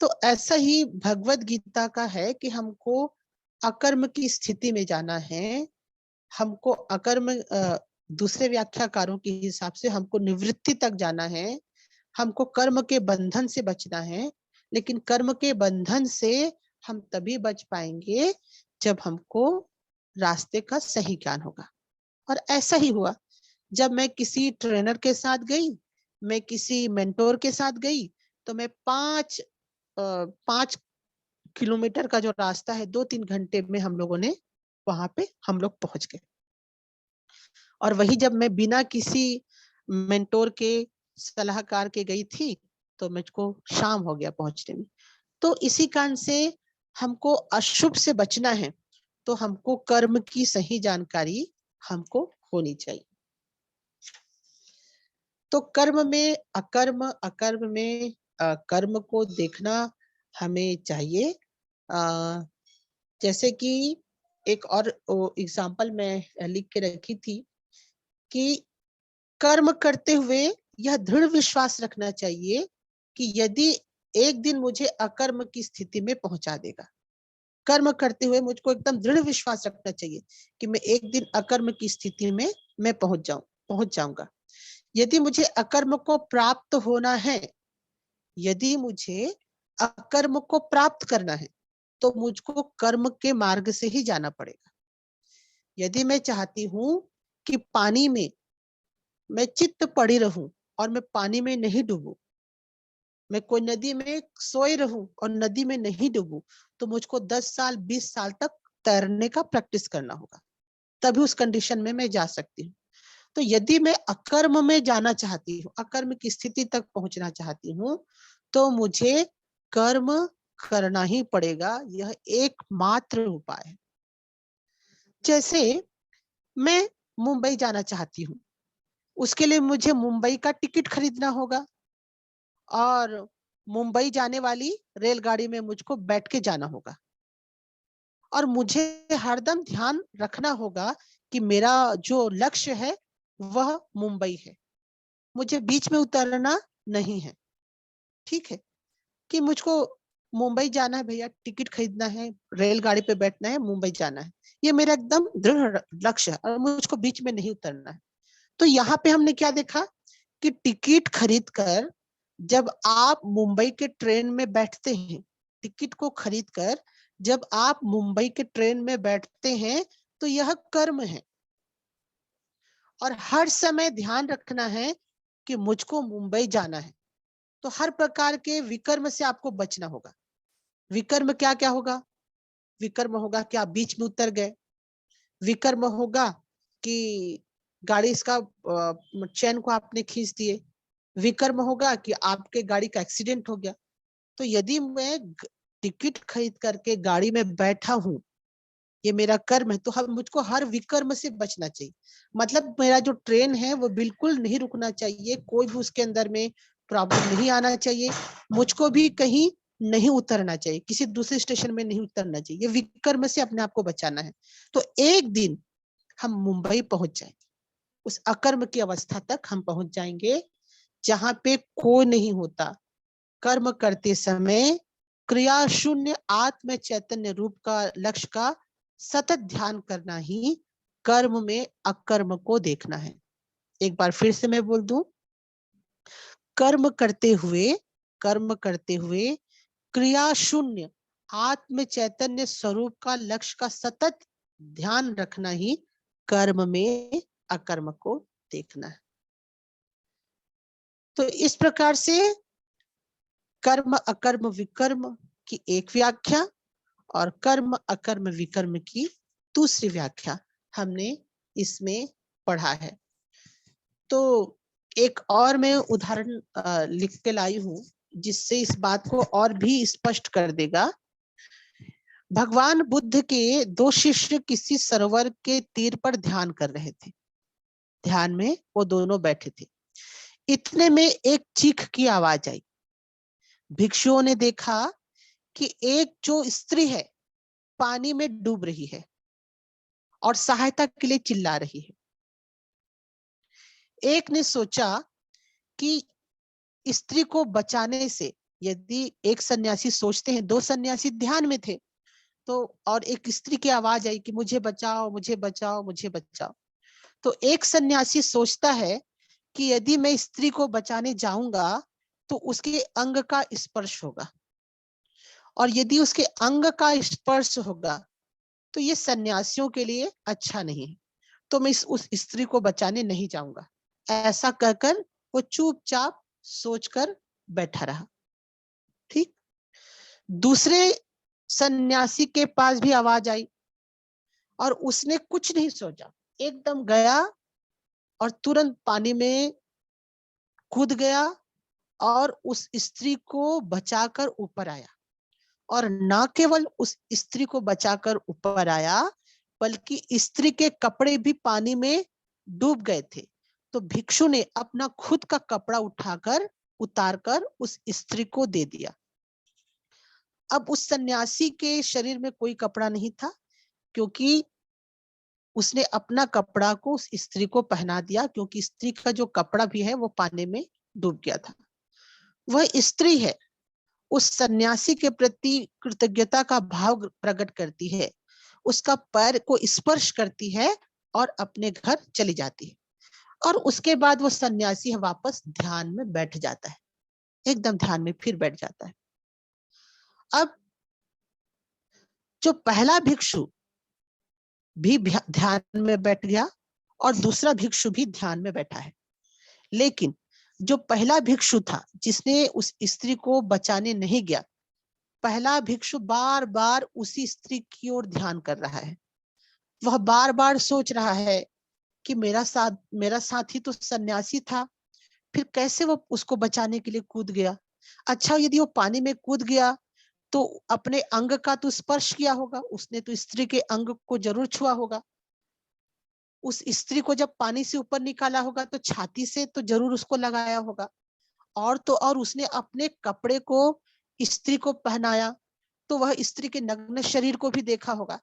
तो ऐसा ही भगवत गीता का है कि हमको अकर्म की स्थिति में जाना है, हमको अकर्म, दूसरे व्याख्याकारों के हिसाब से हमको निवृत्ति तक जाना है, हमको कर्म के बंधन से बचना है। लेकिन कर्म के बंधन से हम तभी बच पाएंगे जब हमको रास्ते का सही ज्ञान होगा। और ऐसा ही हुआ, जब मैं किसी ट्रेनर के साथ गई, मैं किसी मेंटोर के साथ गई, तो मैं 5 किलोमीटर का जो रास्ता है 2-3 घंटे में हम लोगों ने वहां पे हम लोग पहुंच गए। और वही जब मैं बिना किसी मेंटोर के, सलाहकार के गई थी तो मुझको शाम हो गया पहुंचने में। तो इसी कारण से हमको अशुभ से बचना है तो हमको कर्म की सही जानकारी हमको होनी चाहिए। तो कर्म में अकर्म, अकर्म में कर्म को देखना हमें चाहिए। जैसे कि एक और एग्जाम्पल मैं लिख के रखी थी कि कर्म करते हुए यह दृढ़ विश्वास रखना चाहिए कि यदि एक दिन मुझे अकर्म की स्थिति में पहुंचा देगा। कर्म करते हुए मुझको एकदम दृढ़ विश्वास रखना चाहिए कि मैं एक दिन अकर्म की स्थिति में मैं पहुंच जाऊंगा। यदि मुझे अकर्म को प्राप्त होना है, यदि मुझे अकर्म को प्राप्त करना है तो मुझको कर्म के मार्ग से ही जाना पड़ेगा। यदि मैं चाहती हूँ कि पानी में मैं चित्त पड़ी रहूं और मैं पानी में नहीं डूबूं, मैं कोई नदी में सोए रहूं और नदी में नहीं डूबूं, तो मुझको 10 साल 20 साल तक तैरने का प्रैक्टिस करना होगा, तभी उस कंडीशन में मैं जा सकती हूँ। तो यदि मैं अकर्म में जाना चाहती हूँ, अकर्म की स्थिति तक पहुंचना चाहती हूँ, तो मुझे कर्म करना ही पड़ेगा। यह एकमात्र उपाय है। जैसे मैं मुंबई जाना चाहती हूँ, उसके लिए मुझे मुंबई का टिकट खरीदना होगा और मुंबई जाने वाली रेलगाड़ी में मुझको बैठ के जाना होगा। और मुझे हरदम ध्यान रखना होगा कि मेरा जो लक्ष्य है वह मुंबई है, मुझे बीच में उतरना नहीं है। ठीक है कि मुझको मुंबई जाना है भैया, टिकट खरीदना है, रेलगाड़ी पे बैठना है, मुंबई जाना है, ये मेरा एकदम दृढ़ लक्ष्य है और मुझको बीच में नहीं उतरना है। तो यहाँ पे हमने क्या देखा कि टिकट खरीद कर जब आप मुंबई के ट्रेन में बैठते हैं, टिकट को खरीद कर जब आप मुंबई के ट्रेन में बैठते हैं तो यह कर्म है। और हर समय ध्यान रखना है कि मुझको मुंबई जाना है, तो हर प्रकार के विकर्म से आपको बचना होगा। विकर्म क्या क्या होगा? विकर्म होगा कि आप बीच में उतर गए, विकर्म होगा कि गाड़ी इसका चैन को आपने खींच दिए, विकर्म होगा कि आपके गाड़ी का एक्सीडेंट हो गया। तो यदि मैं टिकट खरीद करके गाड़ी में बैठा हूं, ये मेरा कर्म है, तो हम मुझको हर विकर्म से बचना चाहिए। मतलब मेरा जो ट्रेन है वो बिल्कुल नहीं रुकना चाहिए, कोई भी उसके अंदर में प्रॉब्लम नहीं आना चाहिए, मुझको भी कहीं नहीं उतरना चाहिए, किसी दूसरे स्टेशन में नहीं उतरना चाहिए। ये विकर्म से अपने आप को बचाना है। तो एक दिन हम मुंबई पहुंच जाएंगे, उस अकर्म की अवस्था तक हम पहुंच जाएंगे जहां पे कोई नहीं होता। कर्म करते समय क्रिया शून्य आत्म चैतन्य रूप का लक्ष्य का सतत ध्यान करना ही कर्म में अकर्म को देखना है। एक बार फिर से मैं बोल दूं, कर्म करते हुए क्रिया शून्य आत्म चैतन्य स्वरूप का लक्ष्य का सतत ध्यान रखना ही कर्म में अकर्म को देखना है। तो इस प्रकार से कर्म अकर्म विकर्म की एक व्याख्या और कर्म अकर्म विकर्म की दूसरी व्याख्या हमने इसमें पढ़ा है। तो एक और मैं उदाहरण लिख के लाई हूं जिससे इस बात को और भी स्पष्ट कर देगा। भगवान बुद्ध के दो शिष्य किसी सरोवर के तीर पर ध्यान कर रहे थे। ध्यान में वो दोनों बैठे थे। इतने में एक चीख की आवाज आई। भिक्षुओं ने देखा कि एक जो स्त्री है पानी में डूब रही है और सहायता के लिए चिल्ला रही है। एक ने सोचा कि स्त्री को बचाने से, यदि एक सन्यासी सोचते हैं, दो सन्यासी ध्यान में थे तो, और एक स्त्री की आवाज आई कि मुझे बचाओ मुझे बचाओ मुझे बचाओ, तो एक सन्यासी सोचता है कि यदि मैं स्त्री को बचाने जाऊंगा तो उसके अंग का स्पर्श होगा, और यदि उसके अंग का स्पर्श होगा तो ये सन्यासियों के लिए अच्छा नहीं है, तो मैं उस स्त्री को बचाने नहीं जाऊंगा। ऐसा कहकर वो चुपचाप सोचकर बैठा रहा। ठीक। दूसरे सन्यासी के पास भी आवाज आई और उसने कुछ नहीं सोचा, एकदम गया और तुरंत पानी में कूद गया और उस स्त्री को बचाकर ऊपर आया। और न केवल उस स्त्री को बचाकर ऊपर आया बल्कि स्त्री के कपड़े भी पानी में डूब गए थे। तो भिक्षु ने अपना खुद का कपड़ा उठाकर उतारकर उस स्त्री को दे दिया। अब उस सन्यासी के शरीर में कोई कपड़ा नहीं था क्योंकि उसने अपना कपड़ा को उस स्त्री को पहना दिया, क्योंकि स्त्री का जो कपड़ा भी है वो पानी में डूब गया था। वह स्त्री है, उस सन्यासी के प्रति कृतज्ञता का भाव प्रकट करती है, उसका पैर को स्पर्श करती है और अपने घर चली जाती है। और उसके बाद वो सन्यासी वापस ध्यान में बैठ जाता है, एकदम ध्यान में फिर बैठ जाता है। अब जो पहला भिक्षु भी ध्यान में बैठ गया और दूसरा भिक्षु भी ध्यान में बैठा है, लेकिन जो पहला भिक्षु था जिसने उस स्त्री को बचाने नहीं गया, पहला भिक्षु बार बार उसी स्त्री की ओर ध्यान कर रहा है। वह बार बार सोच रहा है कि मेरा साथी तो सन्यासी था, फिर कैसे वो उसको बचाने के लिए कूद गया। अच्छा, यदि वो पानी में कूद गया तो अपने अंग का तो स्पर्श किया होगा, उसने तो स्त्री के अंग को जरूर छुआ होगा। उस स्त्री को जब पानी से ऊपर निकाला होगा तो छाती से तो जरूर उसको लगाया होगा, और तो और उसने अपने कपड़े को स्त्री को पहनाया तो वह स्त्री के नग्न शरीर को भी देखा होगा।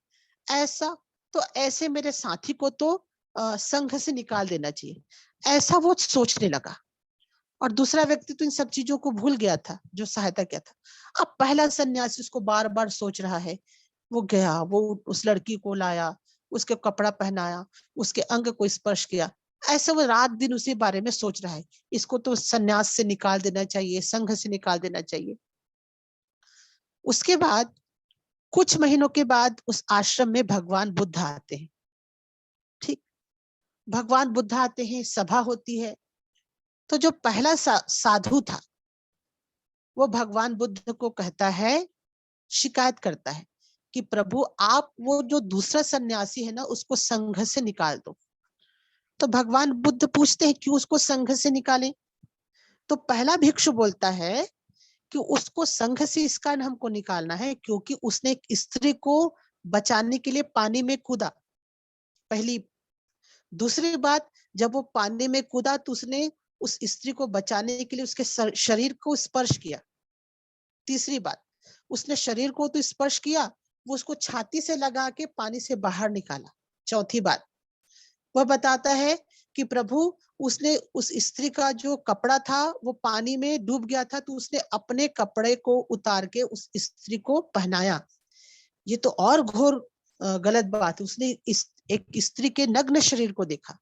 ऐसा तो ऐसे मेरे साथी को तो संघ से निकाल देना चाहिए, ऐसा वो सोचने लगा। और दूसरा व्यक्ति तो इन सब चीजों को भूल गया था जो सहायता किया था। अब पहला सन्यासी उसको बार बार सोच रहा है। वो गया, वो उस लड़की को लाया, उसके कपड़ा पहनाया, उसके अंग को स्पर्श किया। ऐसे वो रात दिन उसी बारे में सोच रहा है, इसको तो सन्यास से निकाल देना चाहिए, संघ से निकाल देना चाहिए। उसके बाद कुछ महीनों के बाद उस आश्रम में भगवान बुद्ध आते हैं। ठीक, भगवान बुद्ध आते हैं, सभा होती है। तो जो पहला साधु था वो भगवान बुद्ध को कहता है, शिकायत करता है कि प्रभु आप वो जो दूसरा सन्यासी है ना उसको संघ से निकाल दो। तो भगवान बुद्ध पूछते हैं क्यों उसको संघ से निकालें। तो पहला भिक्षु बोलता है कि उसको संघ से इस कारण हमको निकालना है क्योंकि उसने एक स्त्री को बचाने के लिए पानी में कूदा, पहली। दूसरी बात, जब वो पानी में कूदा तो उसने उस स्त्री को बचाने के लिए उसके शरीर को स्पर्श किया। तीसरी बात, उसने शरीर को तो स्पर्श किया, वो उसको छाती से लगा के पानी से बाहर निकाला। चौथी बात, वह बताता है कि प्रभु उसने उस स्त्री का जो कपड़ा था वो पानी में डूब गया था तो उसने अपने कपड़े को उतार के उस स्त्री को पहनाया। ये तो और घोर गलत बात है, उसने एक स्त्री के नग्न शरीर को देखा।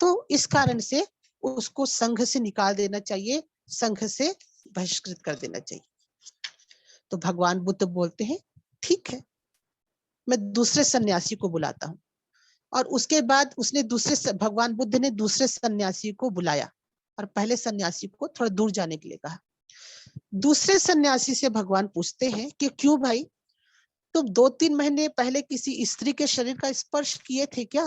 तो इस कारण से उसको संघ से निकाल देना चाहिए, संघ से बहिष्कृत कर देना चाहिए। तो भगवान बुद्ध बोलते हैं ठीक है, मैं दूसरे सन्यासी को बुलाता हूँ। और उसके बाद उसने भगवान बुद्ध ने दूसरे सन्यासी को बुलाया और पहले सन्यासी को थोड़ा दूर जाने के लिए कहा। दूसरे सन्यासी से भगवान पूछते हैं कि क्यों भाई, तुम 2-3 महीने पहले किसी स्त्री के शरीर का स्पर्श किए थे क्या?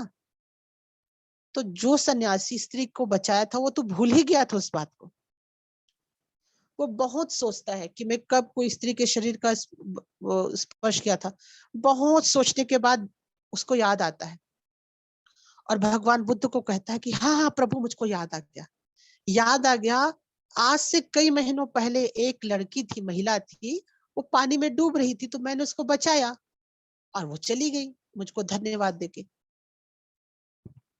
तो जो सन्यासी स्त्री को बचाया था वो तो भूल ही गया था उस बात को। वो बहुत सोचता है कि मैं कब कोई स्त्री के शरीर का स्पर्श किया था। बहुत सोचने के बाद उसको याद आता है और भगवान बुद्ध को कहता है कि हाँ हाँ प्रभु, मुझको याद आ गया, याद आ गया। आज से कई महीनों पहले एक लड़की थी, महिला थी, वो पानी में डूब रही थी, तो मैंने उसको बचाया और वो चली गई मुझको धन्यवाद देके।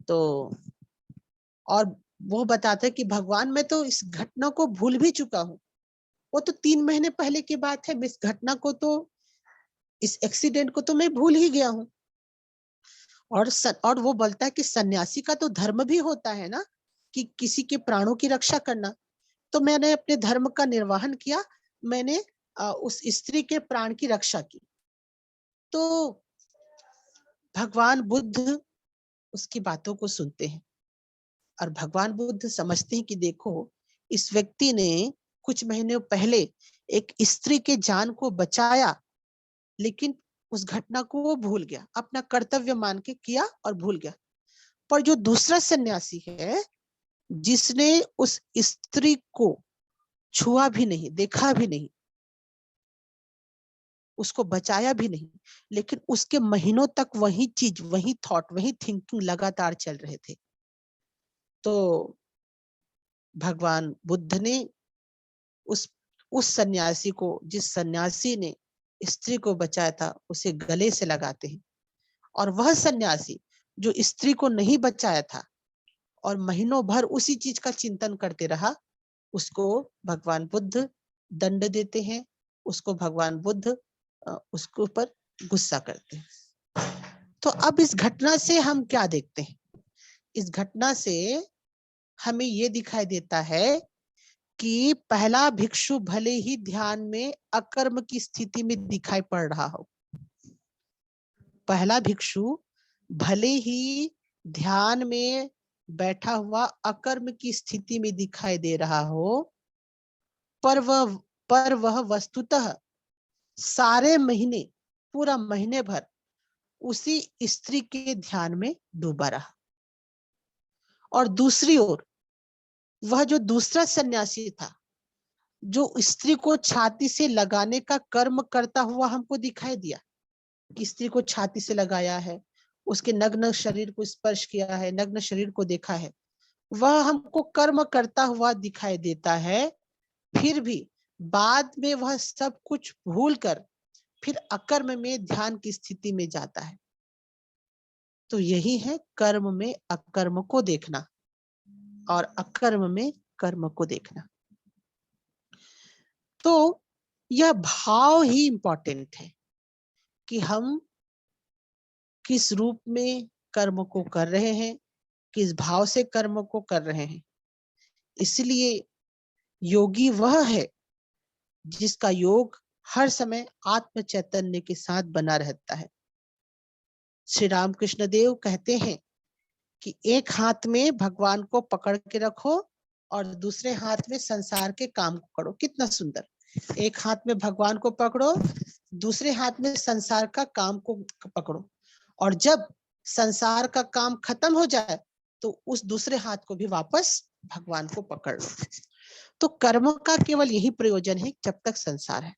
तो और वो बताता है कि भगवान, मैं तो इस घटना को भूल भी चुका हूँ। वो तो 3 महीने पहले की बात है, मैं इस घटना को तो, इस एक्सीडेंट को तो मैं भूल ही गया हूँ। और वो बोलता है कि सन्यासी का तो धर्म भी होता है ना, कि किसी के प्राणों की रक्षा करना। तो मैंने अपने धर्म का निर्वहन किया, मैंने उस स्त्री के प्राण की रक्षा की। तो भगवान बुद्ध उसकी बातों को सुनते हैं और भगवान बुद्ध समझते हैं कि देखो, इस व्यक्ति ने कुछ महीने पहले एक स्त्री के जान को बचाया, लेकिन उस घटना को वो भूल गया, अपना कर्तव्य मान के किया और भूल गया। पर जो दूसरा सन्यासी है, जिसने उस स्त्री को छुआ भी नहीं, देखा भी नहीं, उसको बचाया भी नहीं, लेकिन उसके महीनों तक वही चीज, वही थॉट, वही थिंकिंग लगातार चल रहे थे। तो भगवान बुद्ध ने उस सन्यासी को, जिस सन्यासी ने स्त्री को बचाया था, उसे गले से लगाते हैं। और वह सन्यासी जो स्त्री को नहीं बचाया था और महीनों भर उसी चीज का चिंतन करते रहा, उसको भगवान बुद्ध दंड देते हैं, उसको भगवान बुद्ध उसके ऊपर गुस्सा करते हैं। तो अब इस घटना से हम क्या देखते हैं? इस घटना से हमें ये दिखाई देता है कि पहला भिक्षु भले ही ध्यान में अकर्म की स्थिति में दिखाई पड़ रहा हो, पहला भिक्षु भले ही ध्यान में बैठा हुआ अकर्म की स्थिति में दिखाई दे रहा हो, पर वह वस्तुतः सारे महीने, पूरा महीने भर उसी स्त्री के ध्यान में डूबा रहा। और दूसरी ओर वह जो दूसरा सन्यासी था, जो स्त्री को छाती से लगाने का कर्म करता हुआ हमको दिखाई दिया, स्त्री को छाती से लगाया है, उसके नग्न शरीर को स्पर्श किया है, नग्न शरीर को देखा है, वह हमको कर्म करता हुआ दिखाई देता है। फिर भी बाद में वह सब कुछ भूलकर फिर अकर्म में ध्यान की स्थिति में जाता है। तो यही है कर्म में अकर्म को देखना और अकर्म में कर्म को देखना। तो यह भाव ही इंपॉर्टेंट है कि हम किस रूप में कर्म को कर रहे हैं, किस भाव से कर्म को कर रहे हैं। इसलिए योगी वह है जिसका योग हर समय आत्म चैतन्य के साथ बना रहता है। श्री रामकृष्ण देव कहते हैं कि एक हाथ में भगवान को पकड़ के रखो और दूसरे हाथ में संसार के काम को करो। कितना सुंदर! एक हाथ में भगवान को पकड़ो, दूसरे हाथ में संसार का काम को पकड़ो, और जब संसार का काम खत्म हो जाए तो उस दूसरे हाथ को भी वापस भगवान को पकड़ लो। तो कर्म का केवल यही प्रयोजन है जब तक संसार है,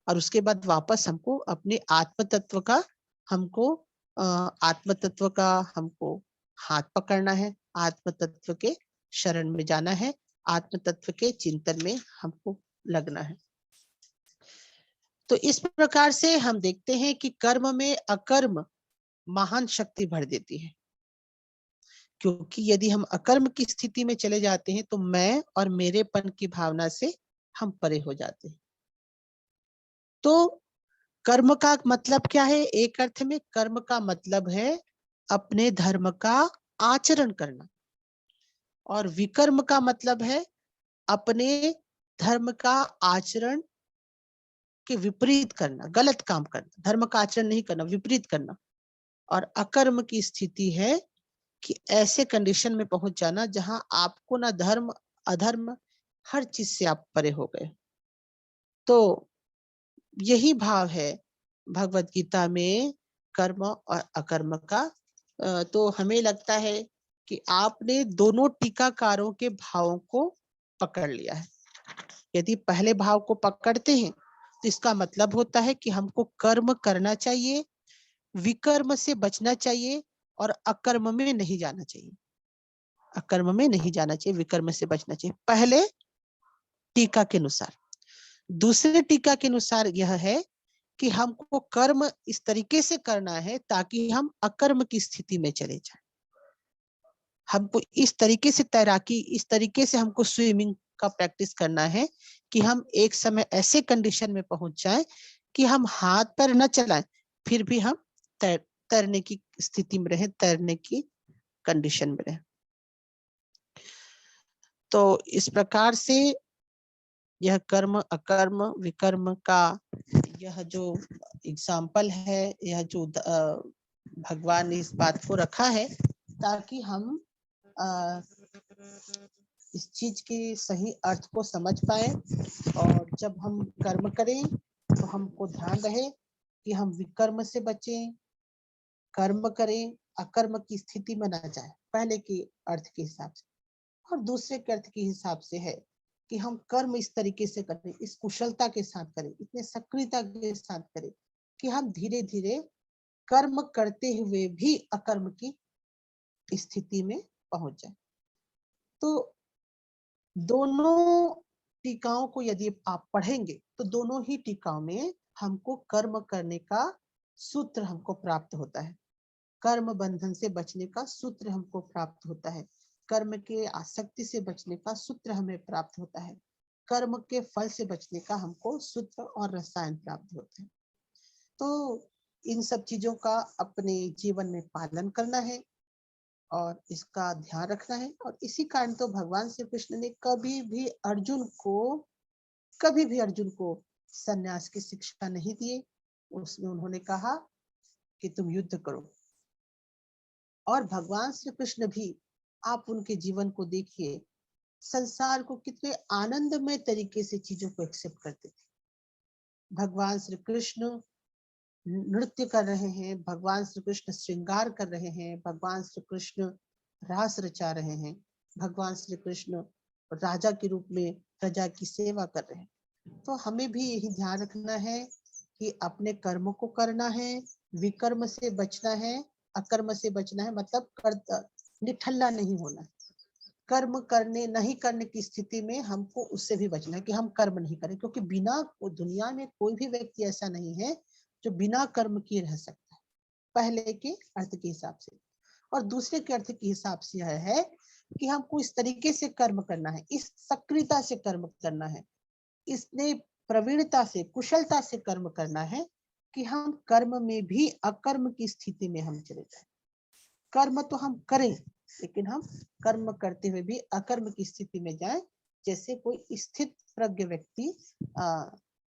और उसके बाद वापस हमको अपने आत्म तत्व का हमको हाथ पकड़ना है, आत्म तत्व के शरण में जाना है, आत्म तत्व के चिंतन में हमको लगना है। तो इस प्रकार से हम देखते हैं कि कर्म में अकर्म महान शक्ति भर देती है, क्योंकि यदि हम अकर्म की स्थिति में चले जाते हैं तो मैं और मेरेपन की भावना से हम परे हो जाते हैं। तो कर्म का मतलब क्या है? एक अर्थ में कर्म का मतलब है अपने धर्म का आचरण करना, और विकर्म का मतलब है अपने धर्म का आचरण के विपरीत करना, गलत काम करना, धर्म का आचरण नहीं करना, विपरीत करना। और अकर्म की स्थिति है कि ऐसे कंडीशन में पहुंच जाना जहां आपको ना धर्म अधर्म, हर चीज से आप परे हो गए। तो यही भाव है भगवत गीता में कर्म और अकर्म का। तो हमें लगता है कि आपने दोनों टीकाकारों के भावों को पकड़ लिया है। यदि पहले भाव को पकड़ते हैं तो इसका मतलब होता है कि हमको कर्म करना चाहिए, विकर्म से बचना चाहिए और अकर्म में नहीं जाना चाहिए। अकर्म में नहीं जाना चाहिए, विकर्म से बचना चाहिए, पहले टीका के अनुसार। दूसरे टीका के अनुसार यह है कि हमको कर्म इस तरीके से करना है ताकि हम अकर्म की स्थिति में चले जाएं। हमको इस तरीके से तैराकी, इस तरीके से हमको स्विमिंग का प्रैक्टिस करना है कि हम एक समय ऐसे कंडीशन में पहुंच जाएं कि हम हाथ पैर न चलाएं, फिर भी हम तैरने की स्थिति में रहें, तैरने की कंडीशन में रहें। तो इस प्रकार से यह कर्म अकर्म विकर्म का यह जो एग्जाम्पल है, यह जो भगवान ने इस बात को रखा है ताकि हम इस चीज के सही अर्थ को समझ पाए। और जब हम कर्म करें तो हमको ध्यान रहे कि हम विकर्म से बचें, कर्म करें, अकर्म की स्थिति में न जाए, पहले के अर्थ के हिसाब से। और दूसरे के अर्थ के हिसाब से है कि हम कर्म इस तरीके से करें, इस कुशलता के साथ करें, इतने सक्रियता के साथ करें कि हम धीरे धीरे कर्म करते हुए भी अकर्म की स्थिति में पहुंच जाए। तो दोनों टीकाओं को यदि आप पढ़ेंगे तो दोनों ही टीकाओं में हमको कर्म करने का सूत्र हमको प्राप्त होता है। कर्म बंधन से बचने का सूत्र हमको प्राप्त होता है। कर्म के आसक्ति से बचने का सूत्र हमें प्राप्त होता है। कर्म के फल से बचने का हमको सूत्र और रसायन प्राप्त होते हैं। तो इन सब चीजों का अपने जीवन में पालन करना है और इसका ध्यान रखना है। और इसी कारण तो भगवान श्री कृष्ण ने कभी भी अर्जुन को सन्यास की शिक्षा नहीं दिए। उसमें उन्होंने कहा कि तुम युद्ध करो। और भगवान श्री कृष्ण भी, आप उनके जीवन को देखिए, संसार को कितने आनंदमय तरीके से चीजों को एक्सेप्ट करते थे। भगवान श्री कृष्ण नृत्य कर रहे हैं, भगवान श्री कृष्ण श्रृंगार कर रहे हैं, भगवान श्री कृष्ण रास रचा रहे हैं, भगवान श्री कृष्ण राजा के रूप में प्रजा की सेवा कर रहे हैं। तो हमें भी यही ध्यान रखना है कि अपने कर्म को करना है, विकर्म से बचना है, अकर्म से बचना है, मतलब निठल्ला नहीं होना। कर्म करने नहीं करने की स्थिति में हमको उससे भी बचना है कि हम कर्म नहीं करें, क्योंकि बिना, दुनिया में कोई भी व्यक्ति ऐसा नहीं है जो बिना कर्म किए रह सकता है, पहले के अर्थ के हिसाब से। और दूसरे के अर्थ के हिसाब से यह है कि हमको इस तरीके से कर्म करना है, इस सक्रियता से कर्म करना है, इसने प्रवीणता से, कुशलता से कर्म करना है कि हम कर्म में भी अकर्म की स्थिति में हम चले जाए। कर्म तो हम करें, लेकिन हम कर्म करते हुए भी अकर्म की स्थिति में जाए, जैसे कोई स्थित प्रज्ञ व्यक्ति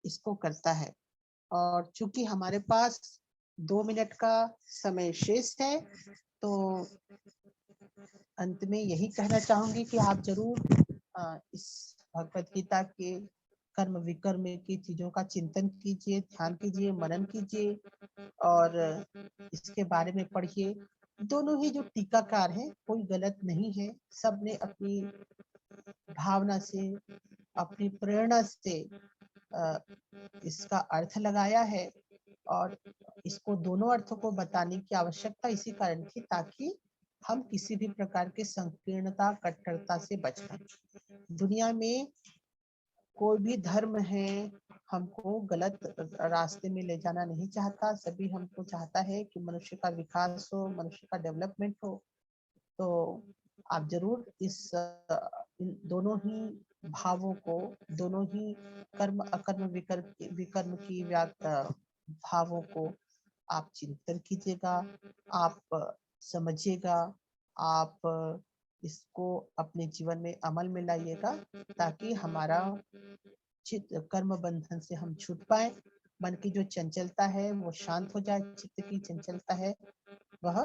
इसको करता है। और चूंकि हमारे पास 2 मिनट का समय शेष है, तो अंत में यही कहना चाहूंगी कि आप जरूर इस भगवत गीता के कर्म विकर्म की चीजों का चिंतन कीजिए, ध्यान कीजिए, मनन कीजिए और इसके बारे में पढ़िए। दोनों ही जो टीकाकार हैं, कोई गलत नहीं है, सब ने अपनी भावना से, अपनी प्रेरणा से इसका अर्थ लगाया है। और इसको दोनों अर्थों को बताने की आवश्यकता इसी कारण थी ताकि हम किसी भी प्रकार के संकीर्णता, कट्टरता से बच पाए। दुनिया में कोई भी धर्म है हमको गलत रास्ते में ले जाना नहीं चाहता, सभी हमको चाहता है कि मनुष्य का विकास हो, मनुष्य का डेवलपमेंट हो। तो आप जरूर इन दोनों ही भावों को, दोनों ही कर्म अकर्म विकर्म की भावों को आप चिंतन कीजिएगा, आप समझिएगा, आप इसको अपने जीवन में अमल में लाइएगा ताकि हमारा कर्म बंधन से हम छूट पाए। मन की जो चंचलता है वो शांत हो जाए, चित्त की चंचलता है वह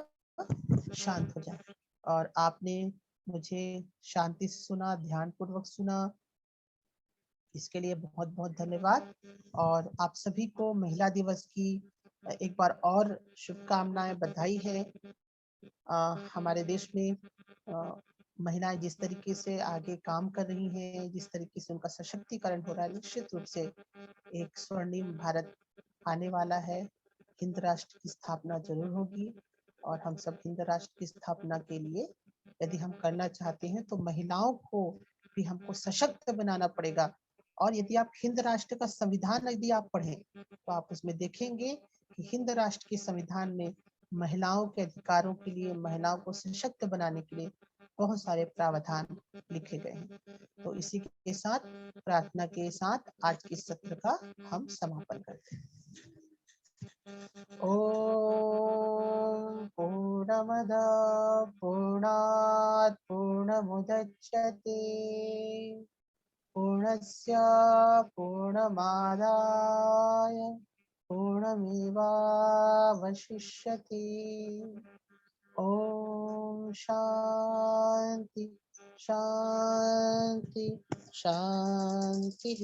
शांत हो जाए। और आपने मुझे शांति से सुना, ध्यान पूर्वक सुना, इसके लिए बहुत बहुत धन्यवाद। और आप सभी को महिला दिवस की एक बार और शुभकामनाएं, बधाई है। हमारे देश में महिलाएं जिस तरीके से आगे काम कर रही हैं, जिस तरीके से उनका सशक्तिकरण हो रहा है, निश्चित रूप से एक स्वर्णिम भारत आने वाला है। हिंद राष्ट्र की स्थापना जरूर होगी और हम सब हिंद राष्ट्र की स्थापना के लिए यदि हम करना चाहते हैं तो महिलाओं को भी हमको सशक्त बनाना पड़ेगा। और यदि आप हिंद राष्ट्र का संविधान यदि आप पढ़ें तो आप उसमें देखेंगे कि हिंद राष्ट्र के संविधान में महिलाओं के अधिकारों के लिए, महिलाओं को सशक्त बनाने के लिए बहुत सारे प्रावधान लिखे गए हैं। तो इसी के साथ, प्रार्थना के साथ आज के सत्र का हम समापन करते हैं। ओम पूर्णमद पूर्णात् पूर्णमुदच्यते पूर्णस्य पूर्णमादाय पूर्णमेवावशिष्यते। ओम शांति शांति शांति।